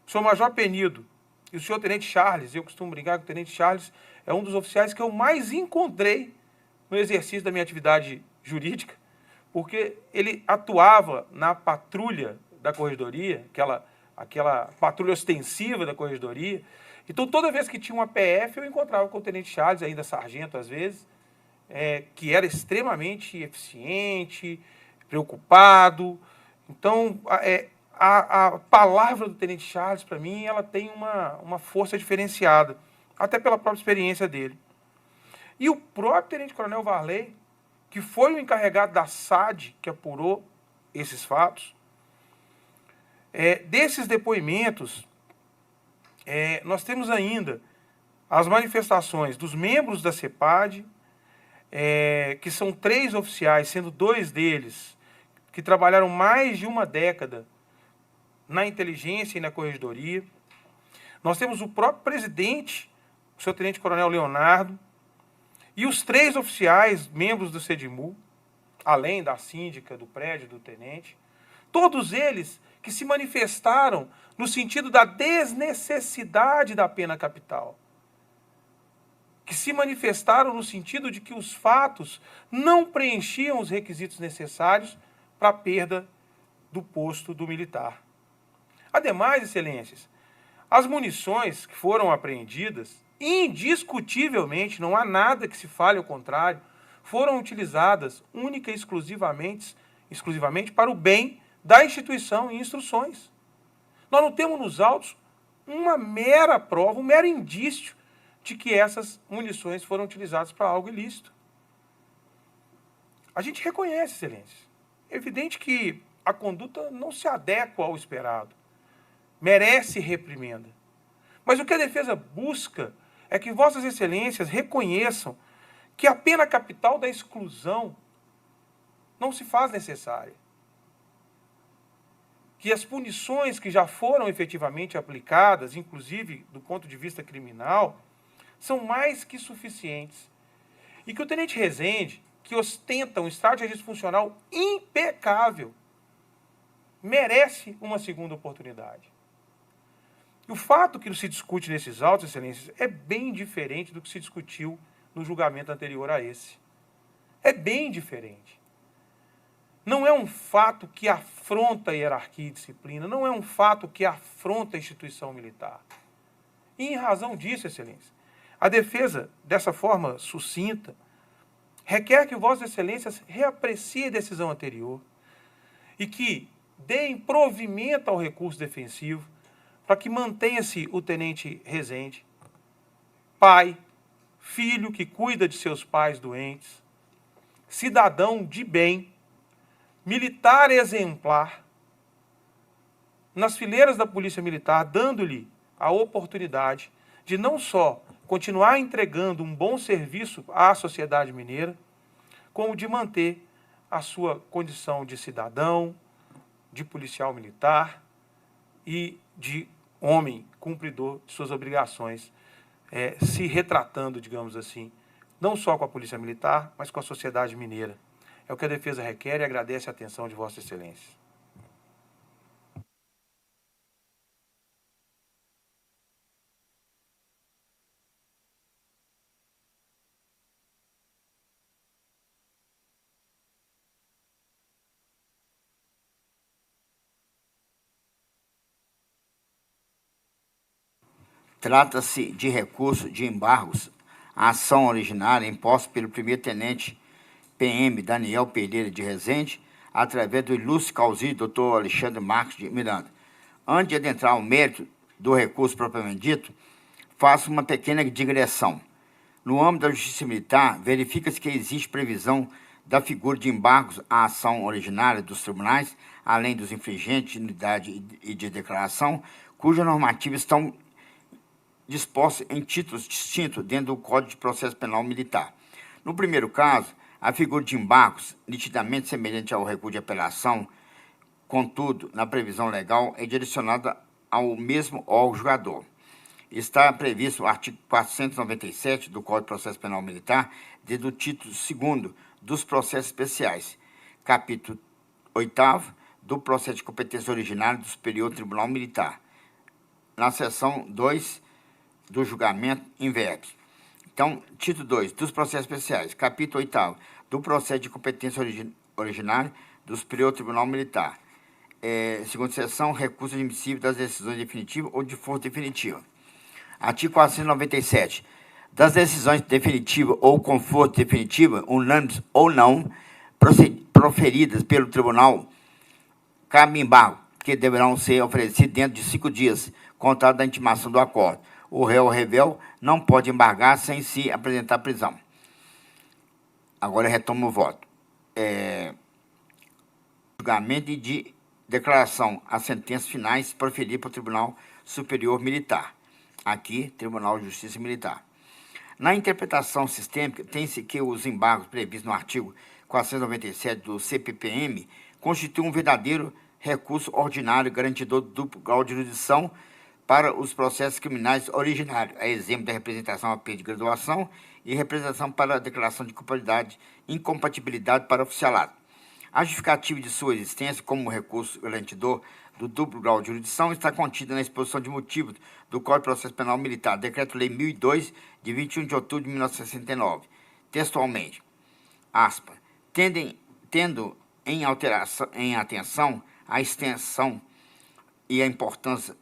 O senhor Major Penido e o senhor Tenente Charles, eu costumo brincar que o Tenente Charles é um dos oficiais que eu mais encontrei no exercício da minha atividade jurídica, porque ele atuava na patrulha da corregedoria, aquela patrulha ostensiva da corregedoria. Então, toda vez que tinha uma PF, eu encontrava com o Tenente Charles, ainda sargento às vezes, que era extremamente eficiente, preocupado. Então, a palavra do Tenente Charles, para mim, ela tem uma força diferenciada, até pela própria experiência dele. E o próprio Tenente Coronel Varley, que foi o encarregado da SAD, que apurou esses fatos, desses depoimentos, nós temos ainda as manifestações dos membros da CEPAD, que são 3 oficiais, sendo 2 deles que trabalharam mais de uma década na inteligência e na corregedoria. Nós temos o próprio presidente, o seu tenente-coronel Leonardo, e os 3 oficiais, membros do CEDIMU, além da síndica do prédio do tenente, todos eles que se manifestaram no sentido da desnecessidade da pena capital, que se manifestaram no sentido de que os fatos não preenchiam os requisitos necessários para a perda do posto do militar. Ademais, excelências, as munições que foram apreendidas, indiscutivelmente, não há nada que se fale ao contrário, foram utilizadas única e exclusivamente para o bem da instituição e instruções. Nós não temos nos autos uma mera prova, um mero indício de que essas munições foram utilizadas para algo ilícito. A gente reconhece, excelência. É evidente que a conduta não se adequa ao esperado. Merece reprimenda. Mas o que a defesa busca é que vossas excelências reconheçam que a pena capital da exclusão não se faz necessária. Que as punições que já foram efetivamente aplicadas, inclusive do ponto de vista criminal, são mais que suficientes. E que o tenente Rezende, que ostenta um estado de registro funcional impecável, merece uma segunda oportunidade. E o fato que se discute nesses autos, excelências, é bem diferente do que se discutiu no julgamento anterior a esse. É bem diferente. Não é um fato que afronta a hierarquia e disciplina, não é um fato que afronta a instituição militar. E em razão disso, excelência, a defesa, dessa forma sucinta, requer que vossas excelências reapreciem a decisão anterior e que deem provimento ao recurso defensivo para que mantenha-se o tenente Rezende, pai, filho que cuida de seus pais doentes, cidadão de bem, militar exemplar, nas fileiras da Polícia Militar, dando-lhe a oportunidade de não só continuar entregando um bom serviço à sociedade mineira, como de manter a sua condição de cidadão, de policial militar e de homem cumpridor de suas obrigações, se retratando, digamos assim, não só com a Polícia Militar, mas com a sociedade mineira. É o que a defesa requer e agradece a atenção de Vossa Excelência. Trata-se de recurso de embargos à ação originária imposta pelo primeiro-tenente PM Daniel Pereira de Rezende, através do ilustre causídio Dr. Alexandre Marques de Miranda. Antes de adentrar ao mérito do recurso propriamente dito, faço uma pequena digressão. No âmbito da Justiça Militar, verifica-se que existe previsão da figura de embargos à ação originária dos tribunais, além dos infringentes de nulidade e de declaração, cuja normativa estão dispostos em títulos distintos dentro do Código de Processo Penal Militar. No primeiro caso, a figura de embargos, nitidamente semelhante ao recurso de apelação, contudo, na previsão legal, é direcionada ao mesmo órgão julgador. Está previsto o artigo 497 do Código de Processo Penal Militar, desde o título 2º dos processos especiais, capítulo 8º do processo de competência originária do Superior Tribunal Militar, na seção 2 do julgamento em verbis. Então, título 2 dos processos especiais, capítulo 8º do processo de competência originária do Superior Tribunal Militar. Segunda seção, recurso admissível das decisões definitivas ou de força definitiva. Artigo 497. das decisões definitivas ou conforto definitiva, unânimes ou não, proferidas pelo tribunal, cabe embargo, que deverão ser oferecidos dentro de 5 dias, contado da intimação do acordo. O réu ou revel não pode embargar sem se apresentar à prisão. Agora eu retomo o voto. Julgamento e de declaração as sentenças finais proferidas pelo Tribunal Superior Militar. Aqui, Tribunal de Justiça Militar. Na interpretação sistêmica, tem-se que os embargos previstos no artigo 497 do CPPM constituem um verdadeiro recurso ordinário garantidor do duplo grau de jurisdição para os processos criminais originários, a exemplo da representação a pena de graduação e representação para a declaração de culpabilidade e incompatibilidade para oficialato. A justificativa de sua existência como recurso garantidor do duplo grau de jurisdição está contida na exposição de motivos do Código de Processo Penal Militar, Decreto-Lei 1002, de 21 de outubro de 1969. Textualmente, aspas, tendo em atenção a extensão e a importância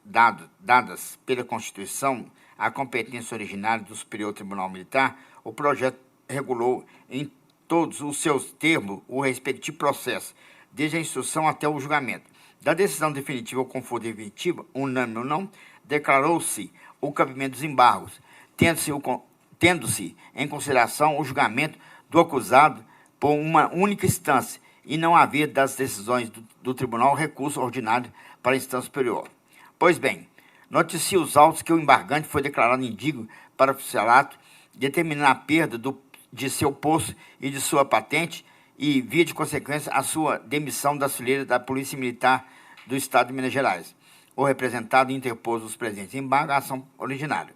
dadas pela Constituição à competência originária do Superior Tribunal Militar, o projeto regulou em todos os seus termos o respectivo processo, desde a instrução até o julgamento. Da decisão definitiva ou conforto definitiva, unânime ou não, declarou-se o cabimento dos embargos, tendo-se em consideração o julgamento do acusado por uma única instância e não haver das decisões do tribunal recurso ordinário para a instância superior. Pois bem, noticia os autos que o embargante foi declarado indígio para oficialato, determinando a perda de seu posto e de sua patente e, via de consequência, a sua demissão das fileiras da Polícia Militar do Estado de Minas Gerais. O representado interpôs os presentes embargos à ação originária.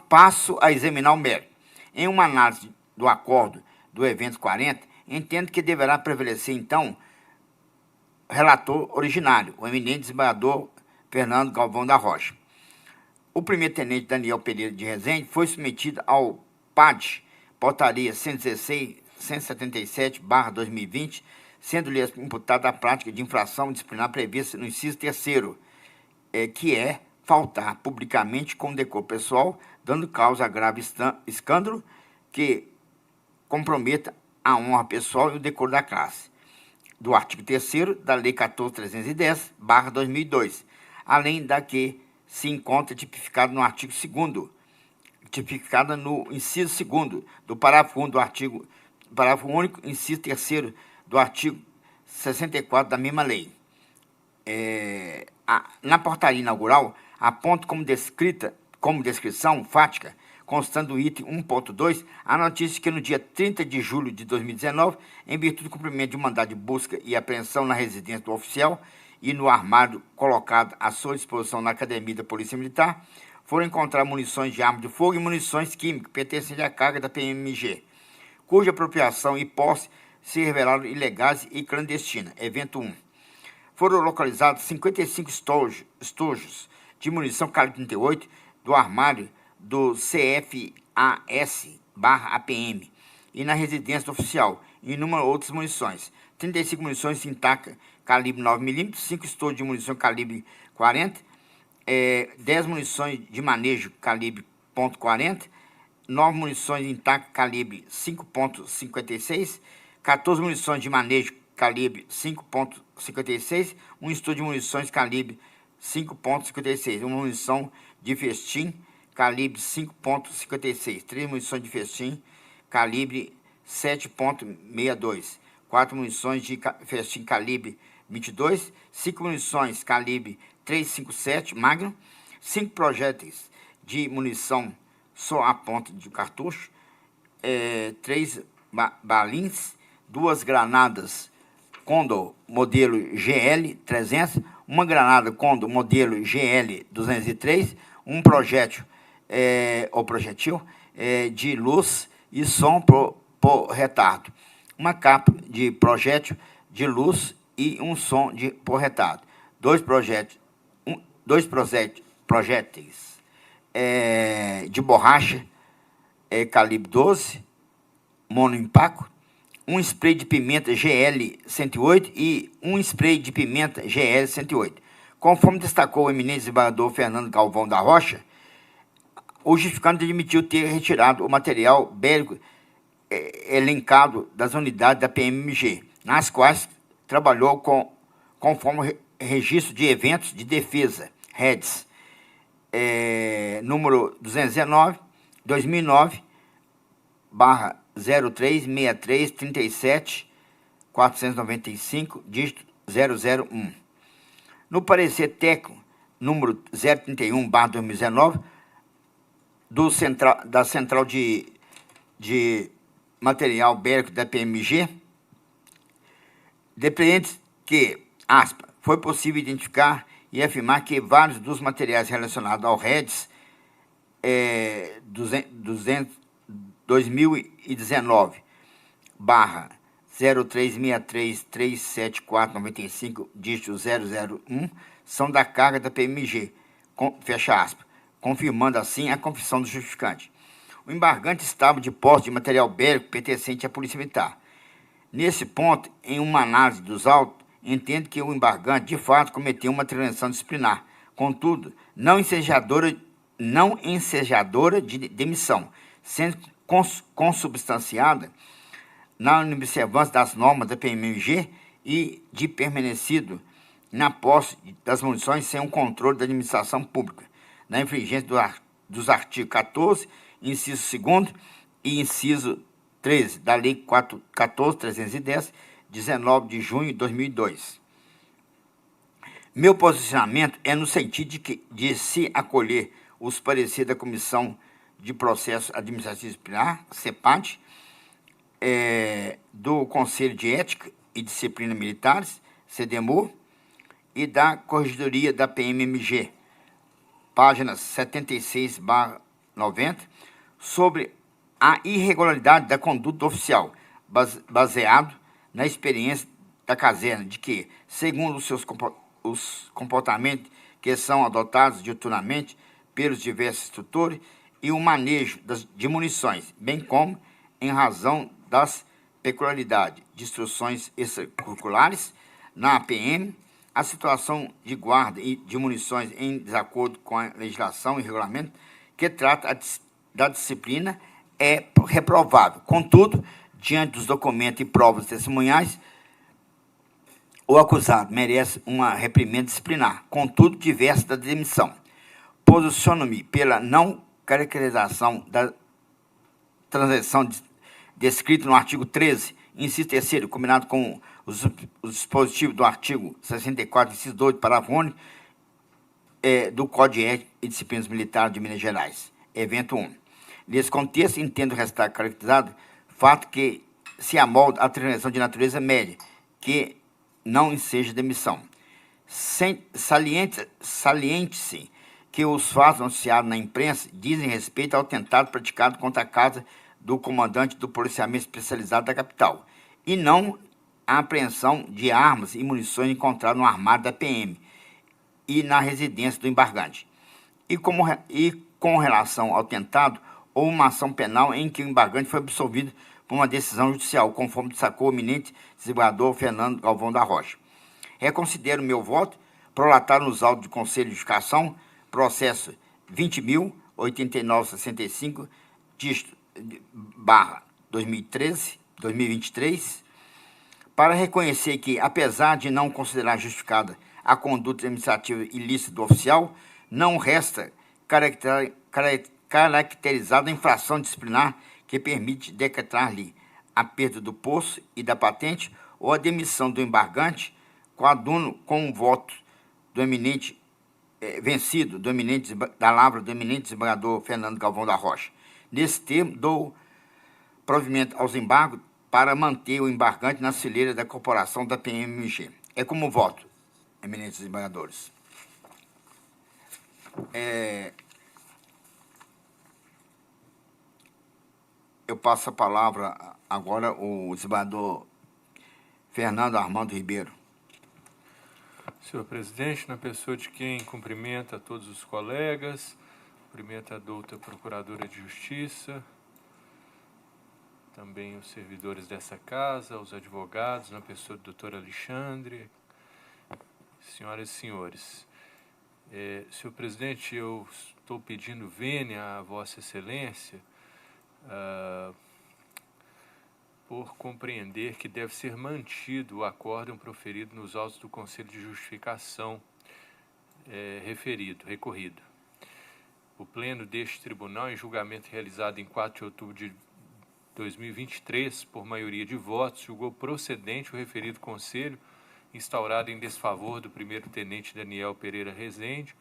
Passo a examinar o mérito. Em uma análise do acordo do evento 40, entendo que deverá prevalecer, então, relator originário, o eminente desembargador Fernando Galvão da Rocha. O primeiro-tenente Daniel Pereira de Rezende foi submetido ao PAD, portaria 116.177/2020, sendo-lhe imputada a prática de infração disciplinar prevista no inciso 3º, que é faltar publicamente com decoro pessoal, dando causa a grave escândalo que comprometa a honra pessoal e o decoro da classe, do artigo 3º da Lei 14.310/2002, além da que se encontra tipificado no artigo 2º, tipificada no inciso 2º do parágrafo 1 do artigo, parágrafo único, inciso 3º do artigo 64 da mesma lei. Na portaria inaugural, aponto como descrição fática, constando do item 1.2, a notícia que no dia 30 de julho de 2019, em virtude do cumprimento de um mandado de busca e apreensão na residência do oficial e no armário colocado à sua disposição na Academia da Polícia Militar, foram encontradas munições de arma de fogo e munições químicas pertencentes à carga da PMG, cuja apropriação e posse se revelaram ilegais e clandestinas. Evento 1. Foram localizados 55 estojos de munição calibre 38 do armário do CFAS/APM e na residência do oficial, e inúmeras outras munições. 35 munições intactas calibre 9mm, 5 estojos de munição calibre 40, 10 munições de manejo calibre .40, 9 munições intactas calibre 5.56, 14 munições de manejo calibre 5.56, um estojo de munições calibre 5.56, uma munição de festim calibre 5.56, 3 munições de festim calibre 7.62, 4 munições de festim calibre 22, 5 munições calibre 357 Magnum, 5 projéteis de munição só a ponta de cartucho, 3 balins, 2 granadas Condor modelo GL-300, uma granada Condor modelo GL-203, um projétil de luz e som por retardo, uma capa de projétil de luz e um som por retardo, 2 projéteis de borracha calibre 12, monoimpacto, um spray de pimenta GL-108 e um spray de pimenta GL-108. Conforme destacou o eminente desembargador Fernando Galvão da Rocha, O justificante admitiu ter retirado o material bélico elencado das unidades da PMMG, nas quais trabalhou conforme registro de eventos de defesa, REDS, número 219, 2009, barra 036337 495, dígito 001. No parecer técnico, número 031, barra 2019, da Central de Material Bélico da PMG, depreende que, aspas, foi possível identificar e afirmar que vários dos materiais relacionados ao REDS 2019, barra 0363379495, dígito 001, são da carga da PMG, fecha aspas, confirmando assim a confissão do justificante. O embargante estava de posse de material bélico pertencente à Polícia Militar. Nesse ponto, em uma análise dos autos, entende que o embargante, de fato, cometeu uma transgressão disciplinar, contudo, não ensejadora de demissão, sendo consubstanciada na observância das normas da PMG e de permanecido na posse das munições sem o controle da administração pública, na infringência dos artigos 14, inciso 2º e inciso 13 da Lei 14.310, 19 de junho de 2002. Meu posicionamento é no sentido de se acolher os pareceres da Comissão de Processo Administrativo Disciplinar, CEPAD, do Conselho de Ética e Disciplina Militares, CEDEMOR, e da Corregedoria da PMMG, páginas 76/90, sobre a irregularidade da conduta oficial, baseado na experiência da caserna, de que, segundo os comportamentos que são adotados diuturnamente pelos diversos instrutores e o manejo de munições, bem como em razão das peculiaridades de instruções extracurriculares na APM, a situação de guarda e de munições em desacordo com a legislação e regulamento que trata da disciplina é reprovável. Contudo, diante dos documentos e provas testemunhais, o acusado merece uma reprimenda disciplinar, contudo, diversa da demissão. Posiciono-me pela não caracterização da transação descrita no artigo 13, inciso 3º, combinado com os dispositivos do artigo 64, inciso 2, parágrafo único, do Código de Ética e Disciplinas Militares de Minas Gerais, evento 1. Nesse contexto, entendo restar caracterizado fato que se amolda a transação de natureza média, que não enseja demissão. Saliente-se que os fatos noticiados na imprensa dizem respeito ao atentado praticado contra a casa do comandante do policiamento especializado da capital, e não a apreensão de armas e munições encontradas no armário da PM e na residência do embargante. E com relação ao atentado, houve uma ação penal em que o embargante foi absolvido por uma decisão judicial, conforme destacou o eminente desembargador Fernando Galvão da Rocha. Reconsidero meu voto, prolatado nos autos do Conselho de Justificação, processo 20.08965, dígito barra 2023, para reconhecer que, apesar de não considerar justificada a conduta administrativa ilícita do oficial, não resta caracterizada a infração disciplinar que permite decretar-lhe a perda do posto e da patente ou a demissão do embargante com o voto do eminente vencido da lavra do eminente desembargador Fernando Galvão da Rocha. Nesse termo, dou provimento aos embargos para manter o embargante na fileira da corporação da PMG. É como voto, eminentes desembargadores. Eu passo a palavra agora ao desembargador Fernando Armando Ribeiro. Senhor presidente, na pessoa de quem cumprimenta a todos os colegas, cumprimenta a douta Procuradora de Justiça, também os servidores dessa casa, os advogados, na pessoa do doutor Alexandre, senhoras e senhores. Senhor presidente, eu estou pedindo vênia a Vossa Excelência por compreender que deve ser mantido o acórdão proferido nos autos do Conselho de Justificação recorrido. O pleno deste tribunal, em julgamento realizado em 4 de outubro de 2023, por maioria de votos, julgou procedente o referido conselho, instaurado em desfavor do primeiro-tenente Daniel Pereira Rezende,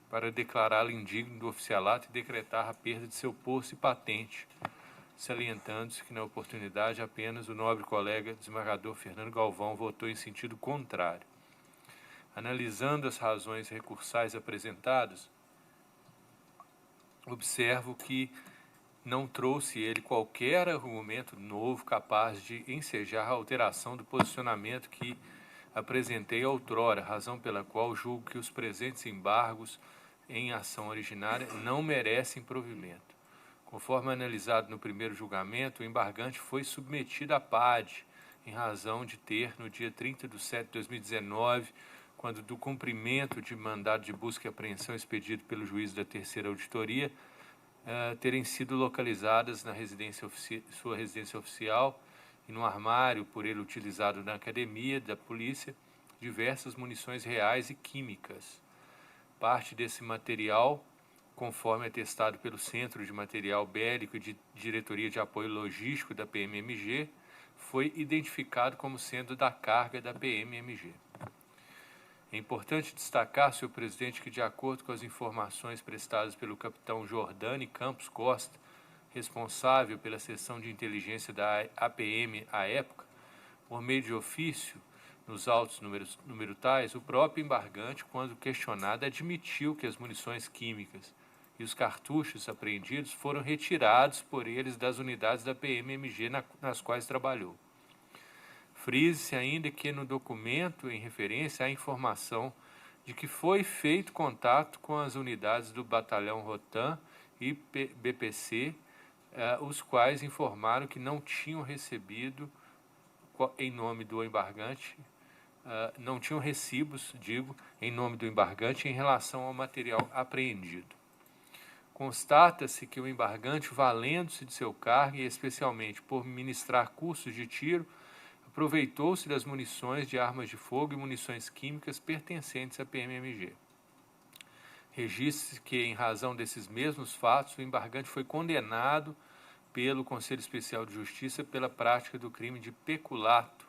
para declará-lo indigno do oficialato e decretar a perda de seu posto e patente, salientando-se que, na oportunidade, apenas o nobre colega desembargador Fernando Galvão votou em sentido contrário. Analisando as razões recursais apresentadas, observo que não trouxe ele qualquer argumento novo capaz de ensejar a alteração do posicionamento que apresentei outrora, razão pela qual julgo que os presentes embargos em ação originária não merecem provimento. Conforme analisado no primeiro julgamento, o embargante foi submetido à PAD, em razão de ter, no dia 30/7/2019, quando do cumprimento de mandado de busca e apreensão expedido pelo juiz da terceira auditoria, terem sido localizadas na sua residência oficial e no armário por ele utilizado na academia da polícia, diversas munições reais e químicas. Parte desse material, conforme atestado pelo Centro de Material Bélico e de Diretoria de Apoio Logístico da PMMG, foi identificado como sendo da carga da PMMG. É importante destacar, senhor presidente, que, de acordo com as informações prestadas pelo capitão Jordani Campos Costa, responsável pela seção de inteligência da APM à época, por meio de ofício, nos autos número tais, o próprio embargante, quando questionado, admitiu que as munições químicas e os cartuchos apreendidos foram retirados por eles das unidades da PMMG nas quais trabalhou. Frise-se ainda que no documento em referência há informação de que foi feito contato com as unidades do Batalhão Rotan e BPC, os quais informaram que não tinham recebido, em nome do embargante, não tinham recibos, em nome do embargante, em relação ao material apreendido. Constata-se que o embargante, valendo-se de seu cargo e especialmente por ministrar cursos de tiro, aproveitou-se das munições de armas de fogo e munições químicas pertencentes à PMMG. Registre-se que, em razão desses mesmos fatos, o embargante foi condenado pelo Conselho Especial de Justiça pela prática do crime de peculato,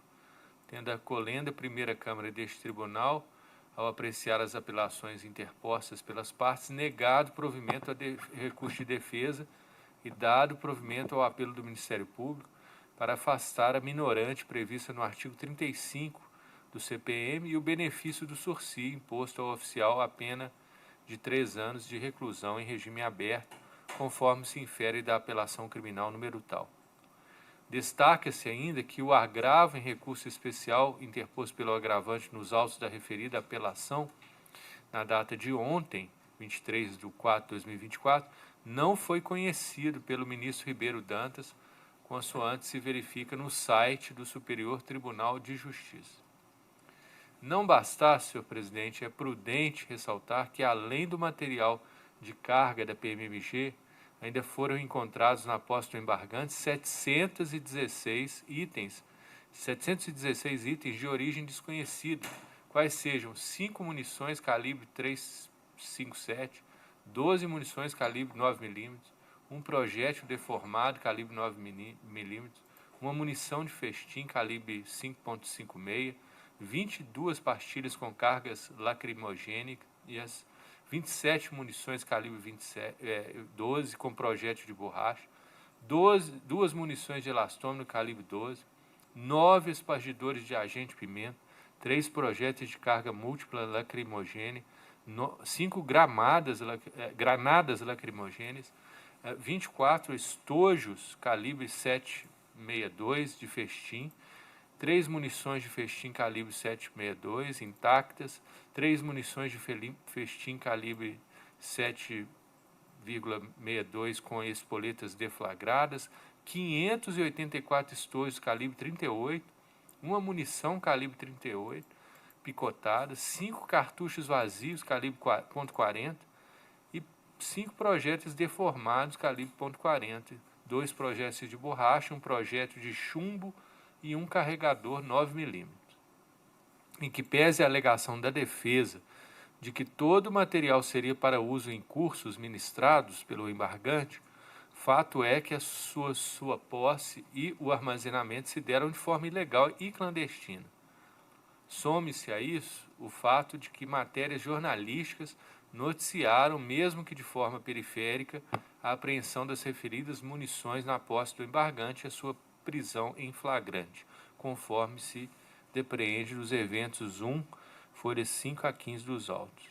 tendo a colenda primeira Câmara deste tribunal, ao apreciar as apelações interpostas pelas partes, negado provimento a recurso de defesa e dado provimento ao apelo do Ministério Público para afastar a minorante prevista no artigo 35 do CPM e o benefício do sursi imposto ao oficial a pena de 3 anos de reclusão em regime aberto, conforme se infere da apelação criminal número tal. Destaca-se ainda que o agravo em recurso especial interposto pelo agravante nos autos da referida apelação, na data de ontem, 23/4/2024, não foi conhecido pelo ministro Ribeiro Dantas, consoante se verifica no site do Superior Tribunal de Justiça. Não bastasse, senhor presidente, é prudente ressaltar que, além do material de carga da PMMG, ainda foram encontrados na posse do embargante 716 itens de origem desconhecida, quais sejam 5 munições calibre 357, 12 munições calibre 9mm, um projétil deformado calibre 9mm, uma munição de festim calibre 5.56, 22 pastilhas com cargas lacrimogênicas, 27 munições calibre 12 com projétil de borracha, 2 munições de elastômero calibre 12, 9 espargidores de agente pimenta, 3 projéteis de carga múltipla lacrimogênea, 5 granadas lacrimogêneas, 24 estojos calibre 7,62 de festim, 3 munições de festim calibre 7,62 intactas, 3 munições de festim calibre 7,62 com espoletas deflagradas, 584 estojos calibre 38, uma munição calibre 38, picotadas, 5 cartuchos vazios calibre .40 e 5 projéteis deformados calibre .40, 2 projéteis de borracha, um projétil de chumbo e um carregador 9mm. Em que pese a alegação da defesa de que todo o material seria para uso em cursos ministrados pelo embargante, fato é que a sua posse e o armazenamento se deram de forma ilegal e clandestina. Some-se a isso o fato de que matérias jornalísticas noticiaram, mesmo que de forma periférica, a apreensão das referidas munições na posse do embargante e a sua prisão em flagrante, conforme se depreende dos eventos 1, folhas 5 a 15 dos autos.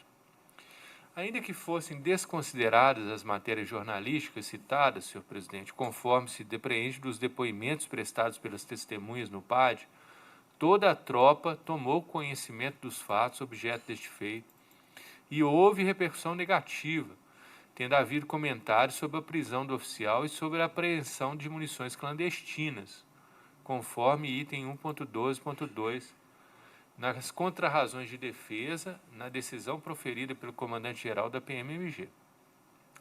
Ainda que fossem desconsideradas as matérias jornalísticas citadas, senhor presidente, conforme se depreende dos depoimentos prestados pelas testemunhas no PAD, toda a tropa tomou conhecimento dos fatos objeto deste feito e houve repercussão negativa, tendo havido comentários sobre a prisão do oficial e sobre a apreensão de munições clandestinas, conforme item 1.12.2, nas contrarrazões de defesa, na decisão proferida pelo comandante-geral da PMMG.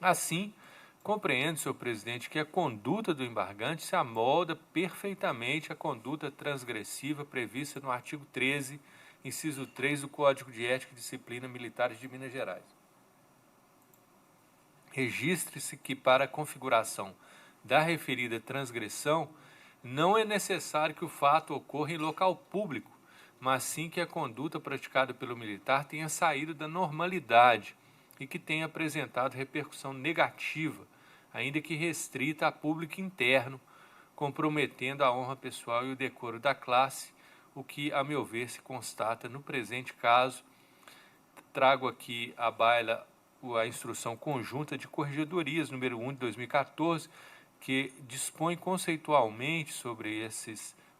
Assim, compreende, senhor presidente, que a conduta do embargante se amolda perfeitamente à conduta transgressiva prevista no artigo 13, inciso 3 do Código de Ética e Disciplina Militares de Minas Gerais. Registre-se que para a configuração da referida transgressão não é necessário que o fato ocorra em local público, mas sim que a conduta praticada pelo militar tenha saído da normalidade e que tenha apresentado repercussão negativa, ainda que restrita a público interno, comprometendo a honra pessoal e o decoro da classe, o que, a meu ver, se constata no presente caso. Trago aqui à baila a instrução conjunta de corregedorias número 1 de 2014, que dispõe conceitualmente sobre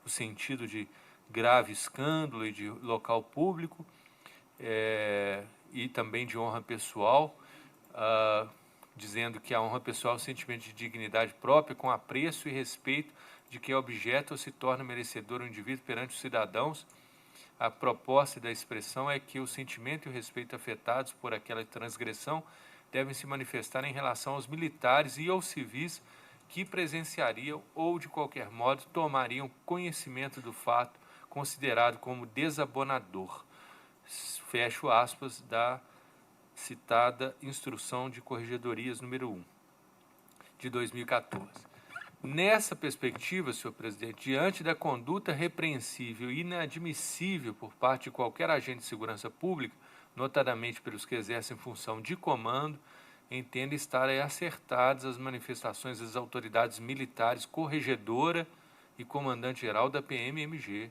o sentido de grave escândalo e de local público e também de honra pessoal, dizendo que a honra pessoal é o sentimento de dignidade própria com apreço e respeito de que é objeto ou se torna merecedor o indivíduo perante os cidadãos. A proposta da expressão é que o sentimento e o respeito afetados por aquela transgressão devem se manifestar em relação aos militares e aos civis que presenciariam ou, de qualquer modo, tomariam conhecimento do fato considerado como desabonador. Fecho aspas da citada instrução de corregedorias número 1 de 2014. Nessa perspectiva, senhor presidente, diante da conduta repreensível e inadmissível por parte de qualquer agente de segurança pública, notadamente pelos que exercem função de comando, entendo estar acertadas as manifestações das autoridades militares corregedora e comandante-geral da PMMG,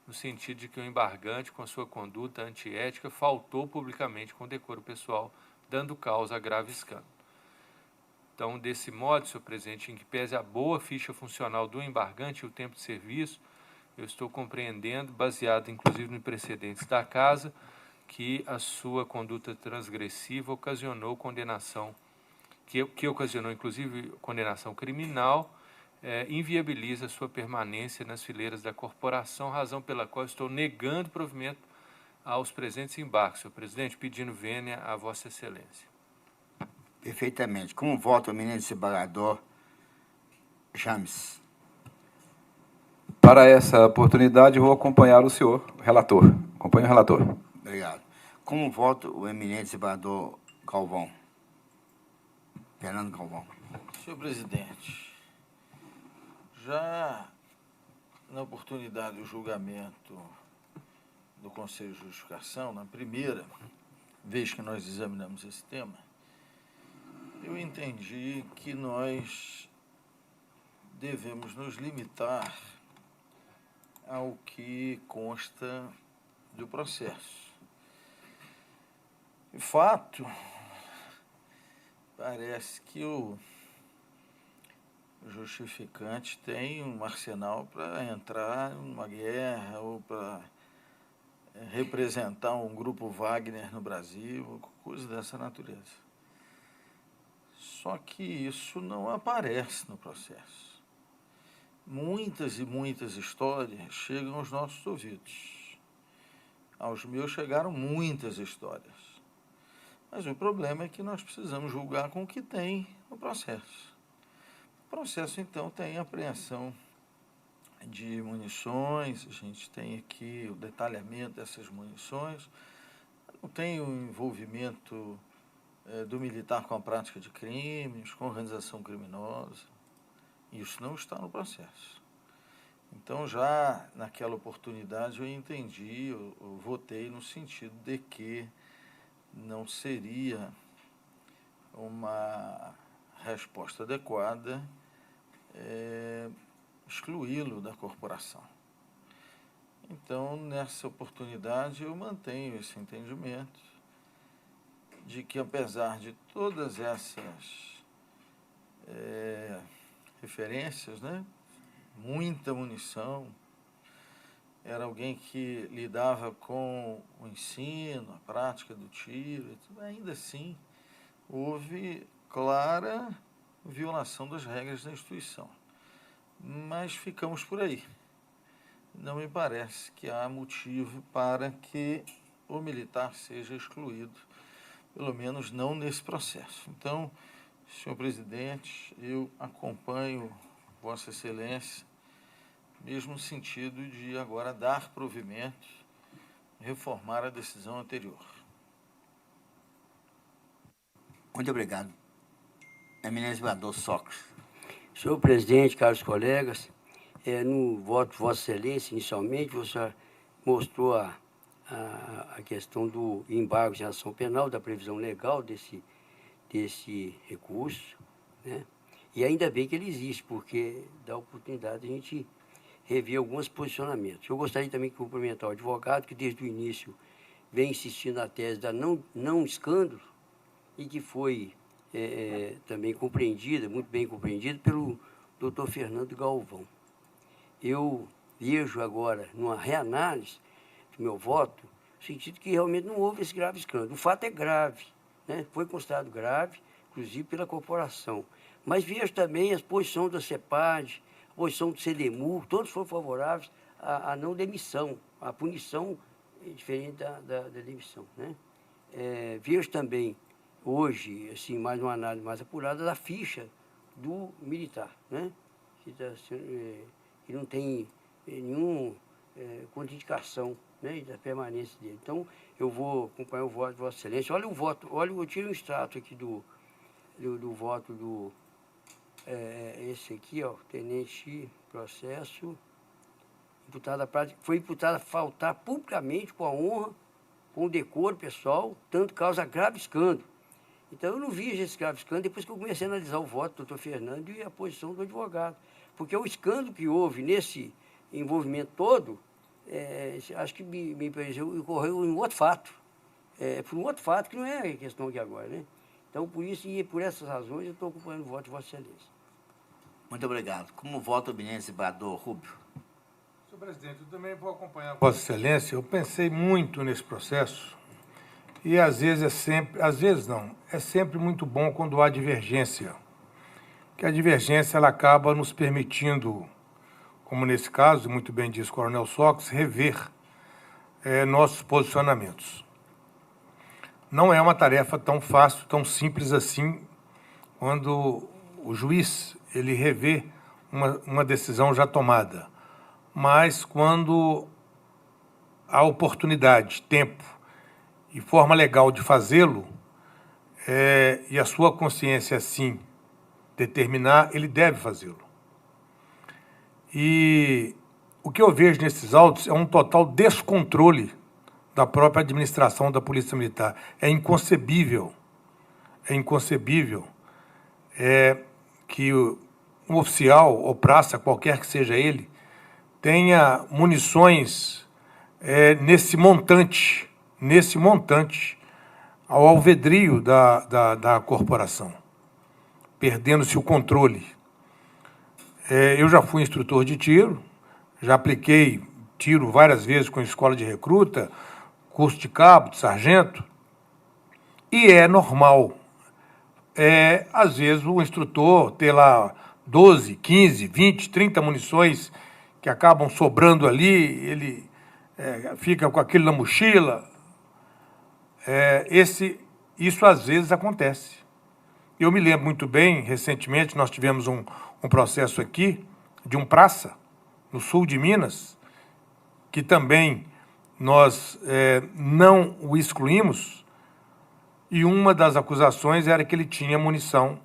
no sentido de que o embargante, com sua conduta antiética, faltou publicamente com decoro pessoal, dando causa a grave escândalo. Então, desse modo, senhor presidente, em que pese a boa ficha funcional do embargante e o tempo de serviço, eu estou compreendendo, baseado inclusive em precedentes da Casa, que a sua conduta transgressiva ocasionou condenação, que ocasionou inclusive condenação criminal, inviabiliza sua permanência nas fileiras da corporação, razão pela qual estou negando provimento aos presentes embarques, senhor presidente, pedindo vênia a Vossa Excelência. Perfeitamente. Como vota o eminente desembargador James? Para essa oportunidade, vou acompanhar o senhor relator. Acompanho o relator. Obrigado. Como vota o eminente desembargador Galvão? Fernando Galvão. Senhor presidente, já na oportunidade do julgamento do Conselho de Justificação, na primeira vez que nós examinamos esse tema, eu entendi que nós devemos nos limitar ao que consta do processo. De fato, parece que o justificante tem um arsenal para entrar numa guerra ou para representar um grupo Wagner no Brasil, coisa dessa natureza. Só que isso não aparece no processo. Muitas e muitas histórias chegam aos nossos ouvidos. aos meus chegaram muitas histórias. Mas o problema é que nós precisamos julgar com o que tem no processo. O processo, então, tem apreensão de munições, a gente tem aqui o detalhamento dessas munições, não tem o envolvimento do militar com a prática de crimes, com organização criminosa. Isso não está no processo. Então, já naquela oportunidade, eu entendi, eu votei no sentido de que não seria uma resposta adequada excluí-lo da corporação. Então, nessa oportunidade, eu mantenho esse entendimento de que, apesar de todas essas referências, né, muita munição, era alguém que lidava com o ensino, a prática do tiro, ainda assim houve clara violação das regras da instituição. Mas ficamos por aí. Não me parece que há motivo para que o militar seja excluído, pelo menos não nesse processo. Então, senhor presidente, eu acompanho Vossa Excelência, mesmo no sentido de agora dar provimento, reformar a decisão anterior. Muito obrigado. Eminente vereador Sócrates. Senhor presidente, caros colegas, no voto de Vossa Excelência, inicialmente, você mostrou a questão do embargo de ação penal, da previsão legal desse recurso, né? E ainda bem que ele existe, porque dá oportunidade de a gente rever alguns posicionamentos. Eu gostaria também de cumprimentar o advogado, que desde o início vem insistindo na tese da não escândalo, e que foi também compreendida, muito bem compreendida, pelo doutor Fernando Galvão. Eu vejo agora, numa reanálise do meu voto, no sentido que realmente não houve esse grave escândalo. O fato é grave, né? Foi considerado grave, inclusive pela corporação. Mas vejo também as posições da CEPAD, a posição do CEDEMUR, todos foram favoráveis à não demissão, à punição diferente da demissão, né? Vejo também hoje, assim, mais uma análise mais apurada da ficha do militar, né? Que não tem nenhuma contraindicação, né, da permanência dele. Então, eu vou acompanhar o voto de Vossa Excelência. Olha o voto, eu tiro um extrato aqui do voto do... esse aqui, ó, tenente processo, imputada prática, foi imputada a faltar publicamente com a honra, com o decoro pessoal, tanto causa grave escândalo. Então, eu não vi esse grave escândalo depois que eu comecei a analisar o voto do doutor Fernando e a posição do advogado. Porque o escândalo que houve nesse envolvimento todo, acho que me pareceu, ocorreu em um outro fato. Por um outro fato que não é a questão aqui agora, né? Então, por isso e por essas razões, eu estou acompanhando o voto de Vossa Excelência. Muito obrigado. Como vota o eminente vereador Rubio? Senhor presidente, eu também vou acompanhar Vossa Excelência. Eu pensei muito nesse processo e às vezes é sempre muito bom quando há divergência. Que a divergência ela acaba nos permitindo, como nesse caso, muito bem disse o Coronel Sócrates, rever nossos posicionamentos. Não é uma tarefa tão fácil, tão simples assim, quando o juiz ele revê uma decisão já tomada. Mas quando há oportunidade, tempo e forma legal de fazê-lo, e a sua consciência assim determinar, ele deve fazê-lo. E o que eu vejo nesses autos é um total descontrole da própria administração da Polícia Militar. É inconcebível que um oficial ou praça, qualquer que seja ele, tenha munições nesse montante, ao alvedrio da corporação, perdendo-se o controle. Eu já fui instrutor de tiro, já apliquei tiro várias vezes com escola de recruta, curso de cabo, de sargento, e é normal, às vezes, o instrutor ter lá 12, 15, 20, 30 munições que acabam sobrando ali, ele fica com aquilo na mochila. Isso às vezes acontece. Eu me lembro muito bem, recentemente nós tivemos um processo aqui de um praça, no sul de Minas, que também nós não o excluímos, e uma das acusações era que ele tinha munição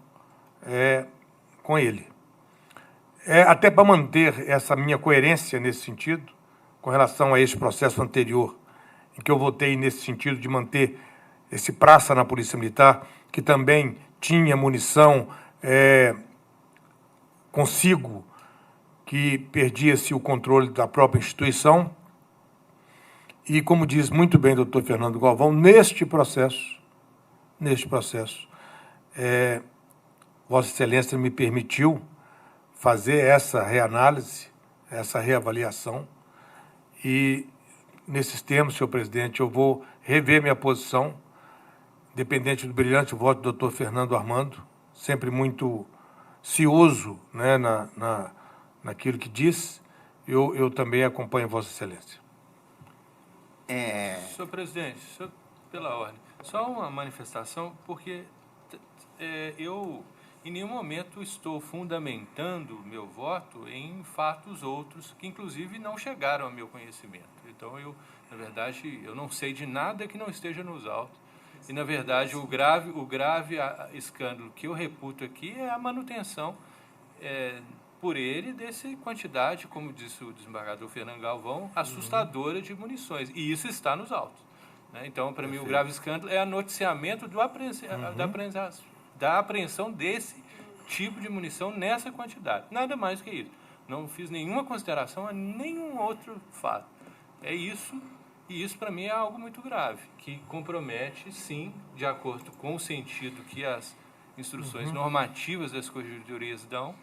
com ele. Até para manter essa minha coerência nesse sentido, com relação a esse processo anterior, em que eu votei nesse sentido de manter esse praça na Polícia Militar, que também tinha munição consigo, que perdia-se o controle da própria instituição. E, como diz muito bem o doutor Fernando Galvão, neste processo, Vossa Excelência me permitiu fazer essa reanálise, essa reavaliação, e, nesses termos, senhor presidente, eu vou rever minha posição, dependente do brilhante voto do doutor Fernando Armando, sempre muito cioso, né, naquilo que diz. Eu também acompanho Vossa Excelência. Senhor presidente, pela ordem, só uma manifestação, porque eu, em nenhum momento, estou fundamentando meu voto em fatos outros que, inclusive, não chegaram ao meu conhecimento. Então, na verdade, eu não sei de nada que não esteja nos autos. E, na verdade, o grave escândalo que eu reputo aqui é a manutenção por ele dessa quantidade, como disse o desembargador Fernando Galvão, assustadora de munições. E isso está nos autos, né? Então, para mim, o grave escândalo é o noticiamento da apreensão desse tipo de munição nessa quantidade. Nada mais que isso. Não fiz nenhuma consideração a nenhum outro fato. É isso, e isso, para mim, é algo muito grave, que compromete, sim, de acordo com o sentido que as instruções normativas das corregedorias dão,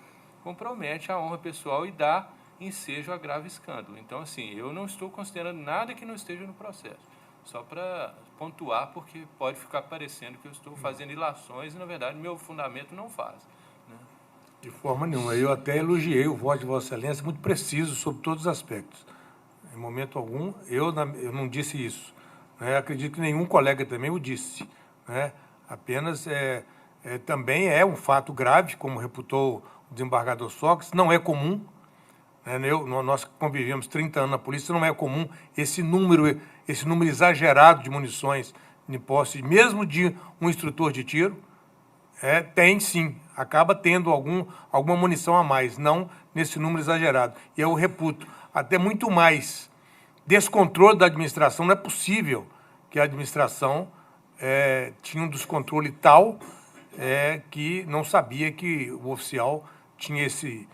compromete a honra pessoal e dá ensejo a grave escândalo. Então, assim, eu não estou considerando nada que não esteja no processo. Só para pontuar, porque pode ficar parecendo que eu estou fazendo ilações e, na verdade, meu fundamento não faz, né? De forma nenhuma. Eu até elogiei o voto de Vossa Excelência, muito preciso sobre todos os aspectos. Em momento algum, eu não disse isso, né? Acredito que nenhum colega também o disse, né? Apenas também é um fato grave, como reputou o desembargador Sócrates, não é comum, né? Nós convivemos 30 anos na polícia, não é comum esse número exagerado de munições em posse, mesmo de um instrutor de tiro. Tem sim, acaba tendo alguma munição a mais, não nesse número exagerado. E eu reputo, até muito mais descontrole da administração. Não é possível que a administração tinha um descontrole tal que não sabia que o oficial tinha esse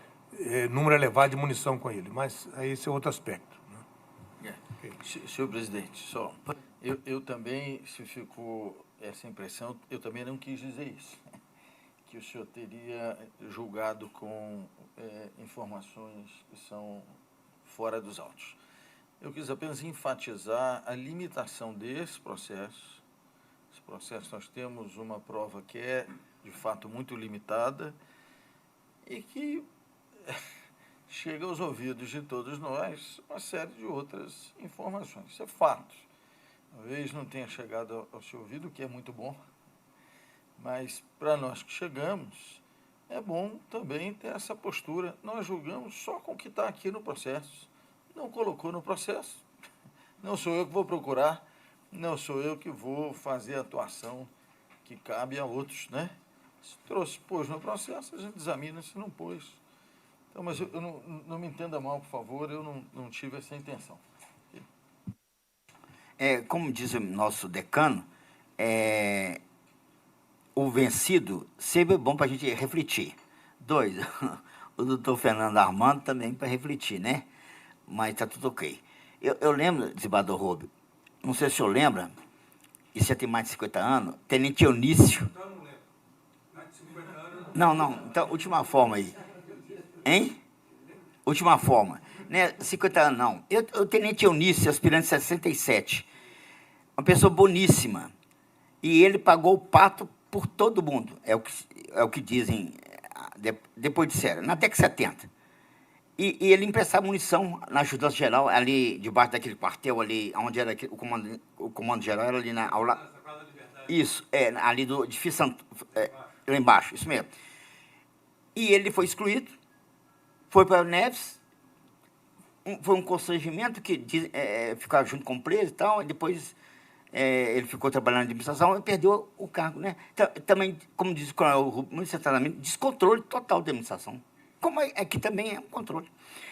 número elevado de munição com ele. Mas esse é outro aspecto, né? Senhor presidente, só eu também, se ficou essa impressão, eu também não quis dizer isso, que o senhor teria julgado com informações que são fora dos autos. Eu quis apenas enfatizar a limitação desse processo. Esse processo, nós temos uma prova que é, de fato, muito limitada e que chega aos ouvidos de todos nós uma série de outras informações. Isso é fato. Talvez não tenha chegado ao seu ouvido, o que é muito bom, mas para nós que chegamos, é bom também ter essa postura. Nós julgamos só com o que está aqui no processo. Não colocou no processo, não sou eu que vou procurar, não sou eu que vou fazer a atuação que cabe a outros, né? Se trouxe, pôs no processo, a gente examina se não pôs. Então, mas eu não me entenda mal, por favor, eu não tive essa intenção. Como diz o nosso decano, o vencido sempre é bom para a gente refletir. 2, o doutor Fernando Armando também para refletir, né? Mas está tudo ok. Eu lembro, desembargador Rubio, não sei se o senhor lembra, e você tem mais de 50 anos, Tenente Eunício. Não lembro. Mais de 50 anos. Não. Então, última forma aí. Hein? Última forma. Né? 50 anos, não. O Tenente Eunício, aspirante 67. Uma pessoa boníssima. E ele pagou o pato por todo mundo. É o que dizem depois de sério, na década de 70. E ele emprestava munição na ajudança geral, ali debaixo daquele quartel ali, onde era o comando geral, era ali ao lado. Isso, ali do edifício lá embaixo, isso mesmo. E ele foi excluído, foi para Neves, foi um constrangimento que ficar junto com o preso e tal, e depois ele ficou trabalhando na administração e perdeu o cargo, né? Também, como diz o coronel Rubens, certamente, descontrole total da administração. Como aqui também é um controle.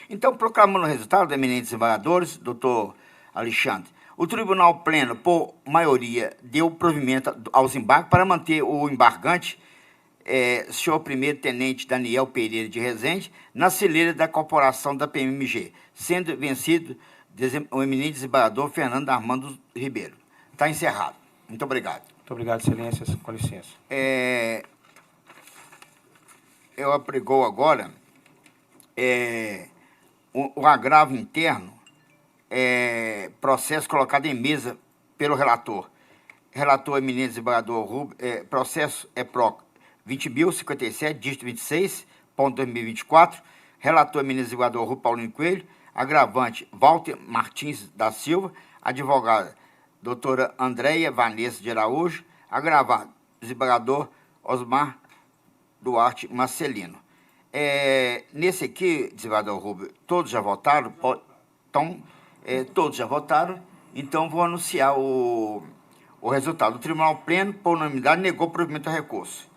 Então, proclamando o resultado, eminentes desembargadores, doutor Alexandre, o Tribunal Pleno, por maioria, deu provimento aos embargos para manter o embargante, senhor primeiro-tenente Daniel Pereira de Rezende, na celeira da corporação da PMG, sendo vencido o eminente desembargador Fernando Armando Ribeiro. Está encerrado. Muito obrigado. Muito obrigado, excelências. Com licença. Eu apregou agora o agravo interno, processo colocado em mesa pelo relator. Relator eminente desembargador Rubens, processo PROC 20.057, dígito 26.2024, relator eminente desembargador Rubens Paulino Coelho, agravante Walter Martins da Silva, advogada doutora Andréia Vanessa de Araújo, agravado desembargador Osmar Duarte Marcelino. Nesse aqui, desembargador Rubens, todos já votaram? Todos já votaram, então vou anunciar o resultado. O Tribunal Pleno, por unanimidade, negou o provimento ao recurso.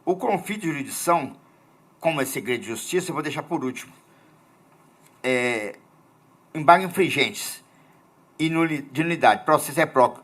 O conflito de jurisdição, como é segredo de justiça, eu vou deixar por último. Embargo infringentes de nulidade, processo PROC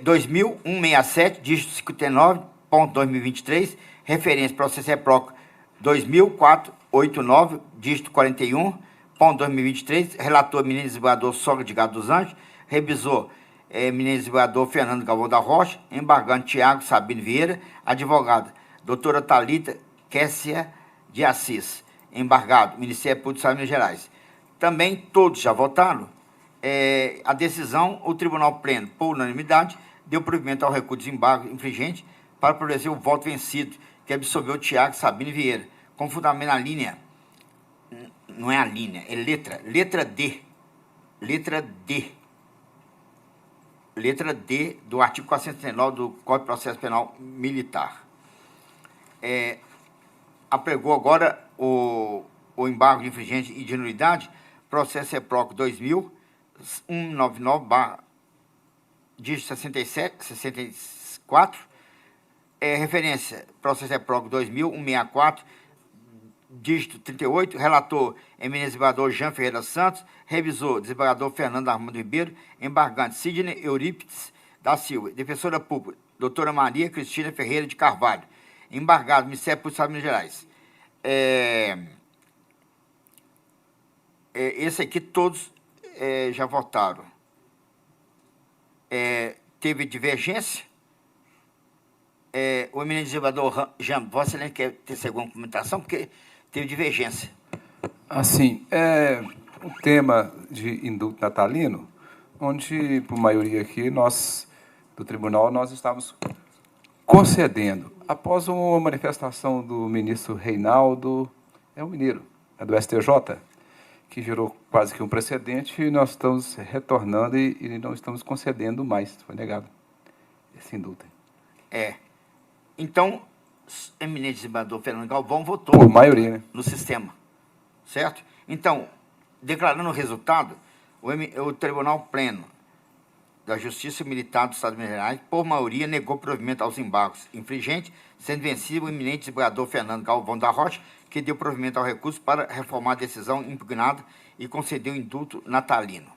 200167, dígito 59.2023, referência, processo PROC 200489, dígito 41.2023, relator eminente desembargador Sogra de Gado dos Anjos, revisor eminente desembargador Fernando Galvão da Rocha, embargante Tiago Sabino Vieira, advogada doutora Thalita Kessia de Assis, embargado Ministério Público do Estado de Minas Gerais. Também todos já votaram. A decisão, o Tribunal Pleno, por unanimidade, deu provimento ao recurso de embargo infringente para prevalecer o voto vencido, que absolveu Tiago Sabino Vieira, com fundamento na linha, não é a linha, é letra D do artigo 439 do Código de Processo Penal Militar. Apregou agora o embargo de infringente e de nulidade, processo PROC 2000-199, dígito 64, referência, processo PROC 2000-164, dígito 38, relator, eminente desembargador Jean Ferreira Santos, revisor, desembargador Fernando Armando Ribeiro, embargante Sidney Eurípides da Silva, defensora pública, doutora Maria Cristina Ferreira de Carvalho, embargado, Ministério Público do Estado de Minas Gerais. Esse aqui todos já votaram. Teve divergência. O eminente desembargador Jean, Vossa Excelência quer ter segunda comentação, porque teve divergência. Assim, o tema de indulto natalino, onde, por maioria aqui, nós, do tribunal, nós estávamos concedendo, após uma manifestação do ministro Reinaldo, o mineiro, do STJ, que gerou quase que um precedente, e nós estamos retornando e não estamos concedendo mais, foi negado esse indulto. Então, eminente desembargador Fernando Galvão votou por maioria, né? No sistema, certo? Então, declarando o resultado, o Tribunal Pleno da Justiça Militar do Estado de Minas Gerais, por maioria, negou provimento aos embargos infringentes, sendo vencido o eminente desembargador Fernando Galvão da Rocha, que deu provimento ao recurso para reformar a decisão impugnada e concedeu o indulto natalino.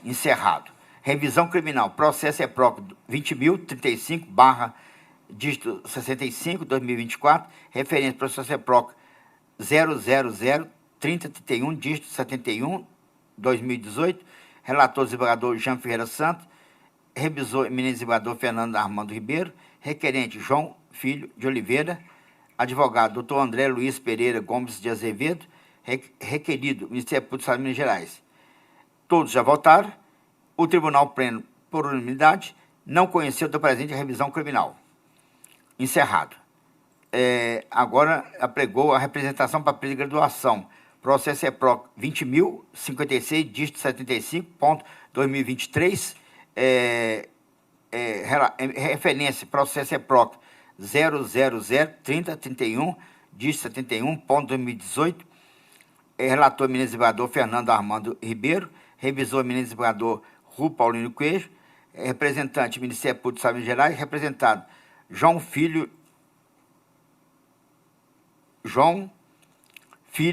Encerrado. Revisão criminal. Processo PROC 20.035, dígito 65, 2024, referência processo PROC 0003031, dígito 71, 2018, relator desembargador Jean Ferreira Santos, revisor eminente desembargador Fernando Armando Ribeiro, requerente João Filho de Oliveira, advogado doutor André Luiz Pereira Gomes de Azevedo, requerido Ministério Público do Estado de Minas Gerais. Todos já votaram. O Tribunal Pleno, por unanimidade, não conheceu do presente a revisão criminal. Encerrado. Agora apregou a representação para a graduação, processo EPROC 20.056, dígito 75.2023, referência, processo EPROC 0003031, dígito 71.2018, relator eminente desembargador Fernando Armando Ribeiro, revisor eminente desembargador Rui Paulino Coelho, representante Ministério Público do Estado de Minas Gerais, representado João Filho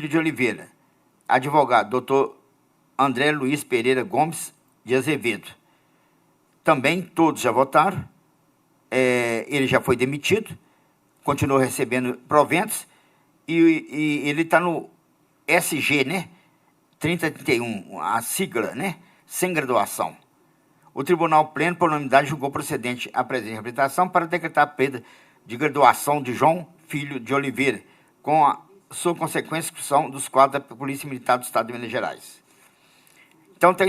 de Oliveira, advogado doutor André Luiz Pereira Gomes de Azevedo. Também todos já votaram, ele já foi demitido, continuou recebendo proventos, e ele está no SG, né? 3031, a sigla, né? Sem graduação. O Tribunal Pleno, por unanimidade, julgou procedente a presente representação para decretar a perda de graduação de João Filho de Oliveira, com a sua consequência expulsão dos quadros da Polícia Militar do Estado de Minas Gerais. Então, está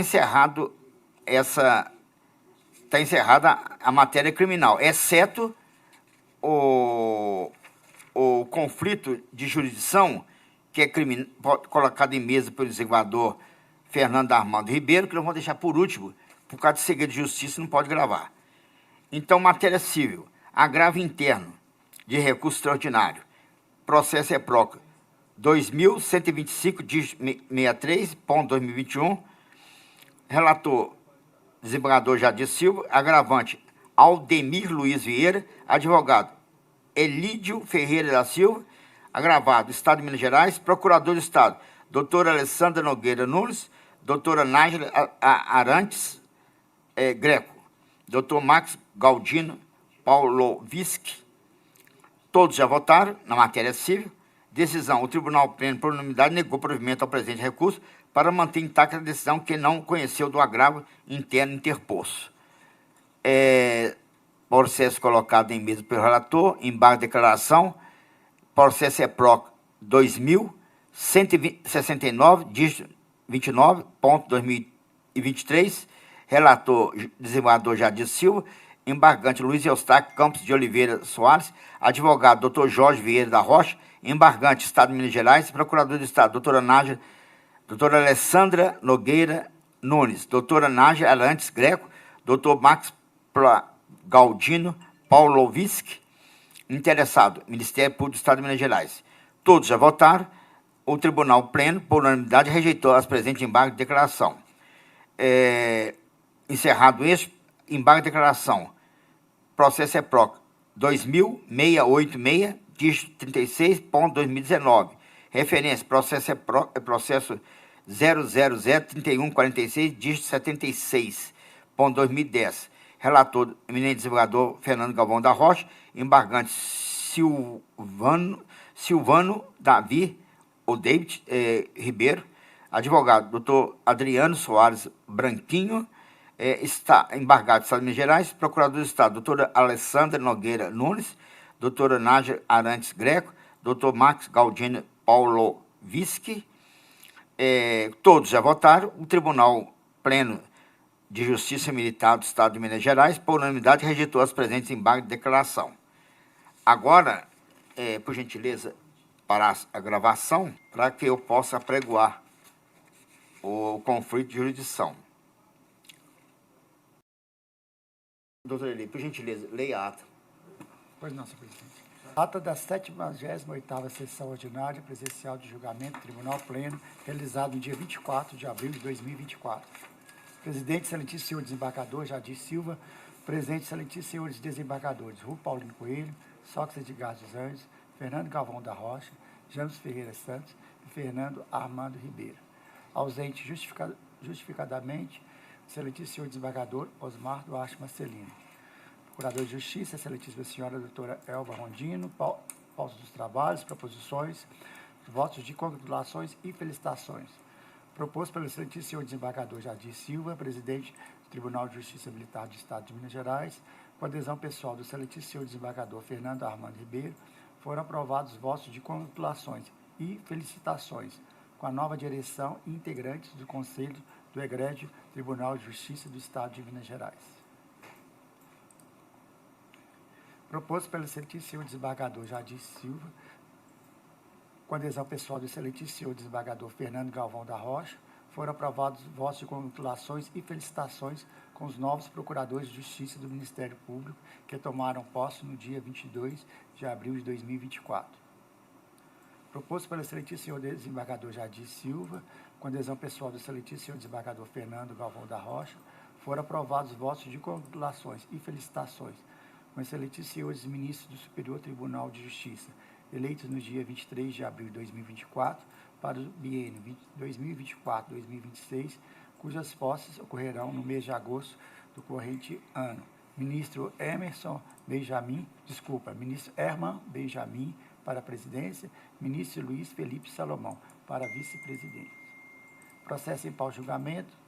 encerrada a matéria criminal, exceto o conflito de jurisdição, que é colocado em mesa pelo desembargador Fernando Armando Ribeiro, que nós vamos deixar por último, por causa de segredo de justiça, não pode gravar. Então, matéria civil, agravo interno de recurso extraordinário, processo EPROC 2.125, dígito 63.2021, relator desembargador Jadir Silva, agravante Aldemir Luiz Vieira, advogado Elídio Ferreira da Silva, agravado Estado de Minas Gerais, procurador do Estado, doutora Alessandra Nogueira Nunes, doutora Nájila Arantes Greco, doutor Max Galdino Pauloviski. Todos já votaram na matéria civil. Decisão, o Tribunal Pleno, por unanimidade, negou provimento ao presente recurso para manter intacta a decisão que não conheceu do agravo interno interposto. Processo colocado em mesa pelo relator, embargo de declaração, processo EPROC 2.169, dígito 29.2023, relator desembargador Jadir Silva, embargante Luiz Eustáquio Campos de Oliveira Soares, advogado doutor Jorge Vieira da Rocha, embargante Estado de Minas Gerais, procurador do Estado, doutora Nájila, doutora Alessandra Nogueira Nunes, doutora Nájila Arantes Greco, doutor Max Galdino Pauloviski, interessado, Ministério Público do Estado de Minas Gerais. Todos já votaram. O Tribunal Pleno, por unanimidade, rejeitou as presentes embargos de declaração. Encerrado este, embargo de declaração. Processo EPROC 2.686, dígito 36.2019. Referência, processo EPROC, processo 0003146, dígito 76.2010. Relator, eminente desembargador Fernando Galvão da Rocha, embargante Silvano Davi, ou David Ribeiro, advogado doutor Adriano Soares Branquinho, está embargado do Estado de Minas Gerais, procurador do Estado, doutora Alessandra Nogueira Nunes, doutora Nájila Arantes Greco, doutor Max Galdino Pauloviski. Todos já votaram. O Tribunal Pleno de Justiça Militar do Estado de Minas Gerais, por unanimidade, rejeitou as presentes embargos de declaração. Agora, por gentileza, parar a gravação, para que eu possa apregoar o conflito de jurisdição. Doutor Eli, por gentileza, leia a ata. Pois não, senhor presidente. Ata da 78ª Sessão Ordinária Presencial de Julgamento do Tribunal Pleno, realizado no dia 24 de abril de 2024. Presidente, excelentíssimo senhor desembargador Jadir Silva, presente, excelentíssimos senhores desembargadores Rui Paulino Coelho, Sócrates Edgar dos Anjos, Fernando Galvão da Rocha, James Ferreira Santos e Fernando Armando Ribeiro. Ausente justificadamente, excelentíssimo senhor desembargador Osmar Duarte Marcelino. Procurador de Justiça, excelentíssima senhora doutora Elba Rondino, pauta dos trabalhos, proposições, votos de congratulações e felicitações. Proposto pelo excelentíssimo senhor desembargador Jadir Silva, presidente do Tribunal de Justiça Militar do Estado de Minas Gerais, com adesão pessoal do excelentíssimo senhor desembargador Fernando Armando Ribeiro, foram aprovados votos de congratulações e felicitações com a nova direção e integrantes do Conselho do Egrégio Tribunal de Justiça do Estado de Minas Gerais. Proposto pelo excelentíssimo senhor desembargador Jadir Silva, com adesão pessoal do excelentíssimo desembargador Fernando Galvão da Rocha, foram aprovados votos de congratulações e felicitações com os novos procuradores de Justiça do Ministério Público que tomaram posse no dia 22 de abril de 2024. Proposto pelo excelentíssimo desembargador Jadir Silva, com adesão pessoal do excelentíssimo desembargador Fernando Galvão da Rocha, foram aprovados votos de congratulações e felicitações com excelentíssimos senhores ministros do Superior Tribunal de Justiça, eleitos no dia 23 de abril de 2024, para o biênio 2024-2026, cujas posses ocorrerão no mês de agosto do corrente ano. Ministro Herman Benjamin, para a presidência, ministro Luiz Felipe Salomão, para a vice-presidência. Processo em pau-julgamento.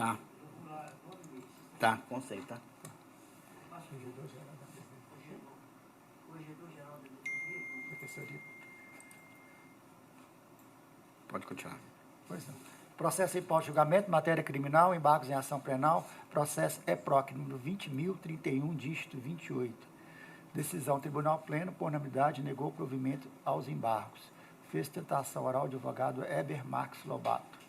Tá. Tá, conceito, tá? Pode continuar. Pois não. Processo em pau-julgamento, matéria criminal, embargos em ação penal, processo EPROC, número 20.031, dígito 28. Decisão, Tribunal Pleno, por unanimidade, negou provimento aos embargos. Fez tentação oral, advogado Eber Marques Lobato.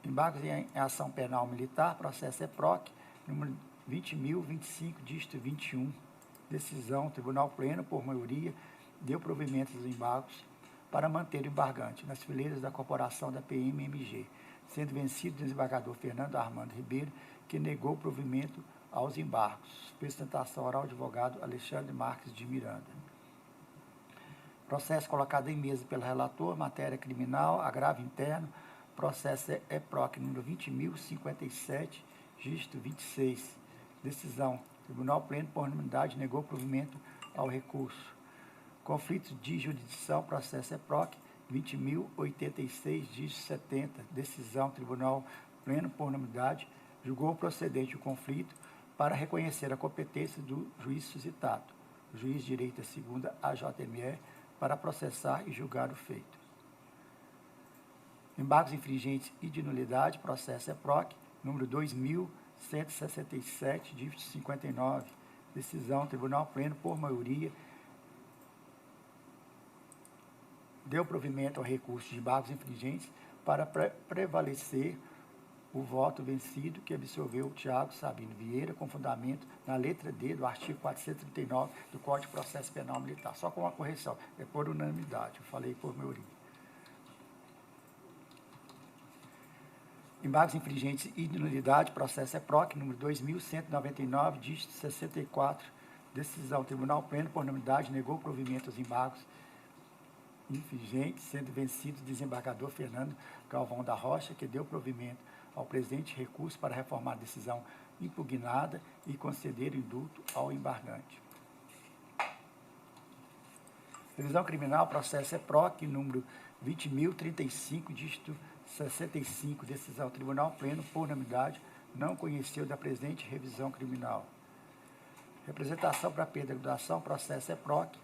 Embargos em ação penal militar, processo EPROC, número 20.025, dígito 21. Decisão, Tribunal Pleno, por maioria, deu provimento aos embargos para manter o embargante nas fileiras da corporação da PMMG, sendo vencido o desembargador Fernando Armando Ribeiro, que negou provimento aos embargos. Fez tentação oral, advogado Alexandre Marques de Miranda. Processo colocado em mesa pelo relator, matéria criminal, agravo interno, processo EPROC, número 20.057, dígito 26. Decisão, Tribunal Pleno, por unanimidade, negou provimento ao recurso. Conflito de jurisdição, processo EPROC, 20.086, dígito 70. Decisão, Tribunal Pleno, por unanimidade, julgou procedente o conflito para reconhecer a competência do juiz suscitado, o juiz de direito segunda AJME, para processar e julgar o feito. Embargos infringentes e de nulidade, processo EPROC, número 2.167, dígito 59. Decisão, Tribunal Pleno, por maioria, deu provimento ao recurso de embargos infringentes para prevalecer o voto vencido que absolveu o Tiago Sabino Vieira, com fundamento na letra D do artigo 439 do Código de Processo Penal Militar. Só com uma correção, é por unanimidade, eu falei por maioria. Embargos infringentes e de nulidade, processo EPROC, número 2.199, dígito 64. Decisão, Tribunal Pleno, por unanimidade, negou provimento aos embargos infringentes, sendo vencido o desembargador Fernando Galvão da Rocha, que deu provimento ao presente recurso para reformar a decisão impugnada e conceder indulto ao embargante. Revisão criminal, processo EPROC, número 20.035, dígito 65, decisão, Tribunal Pleno, por unanimidade, não conheceu da presente revisão criminal. Representação para perda da ação, processo EPROC,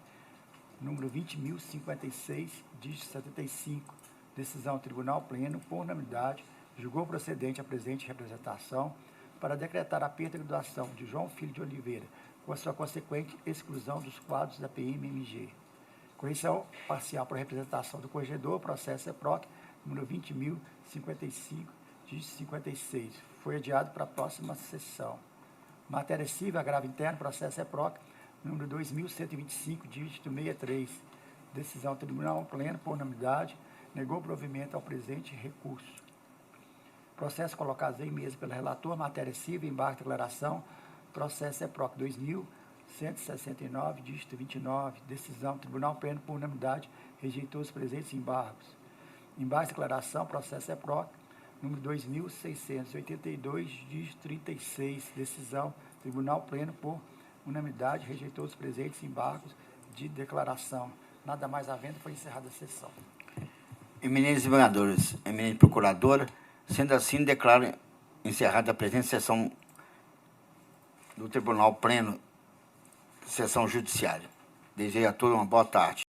número 20.056, dígito 75, decisão, Tribunal Pleno, por unanimidade, julgou procedente a presente representação para decretar a perda da ação de João Filho de Oliveira, com a sua consequente exclusão dos quadros da PMMG. Correção parcial para representação do corregedor, processo EPROC, número 20.055, dígito 56. Foi adiado para a próxima sessão. Matéria civil, agravo interno, processo EPROC, número 2.125, dígito 63. Decisão, Tribunal Pleno, por unanimidade, negou provimento ao presente recurso. Processo colocado em mesa pelo relator, matéria civil, embargo de declaração, processo EPROC 2.169, dígito 29. Decisão, Tribunal Pleno, por unanimidade, rejeitou os presentes embargos. Embargo de declaração, processo EPROC, número 2.682, dígito 36. Decisão, Tribunal Pleno, por unanimidade, rejeitou os presentes embargos de declaração. Nada mais havendo, foi encerrada a sessão. Eminentes desembargadores, eminente procuradora, sendo assim, declaro encerrada a presente sessão do Tribunal Pleno sessão judiciária. Desejo a todos uma boa tarde.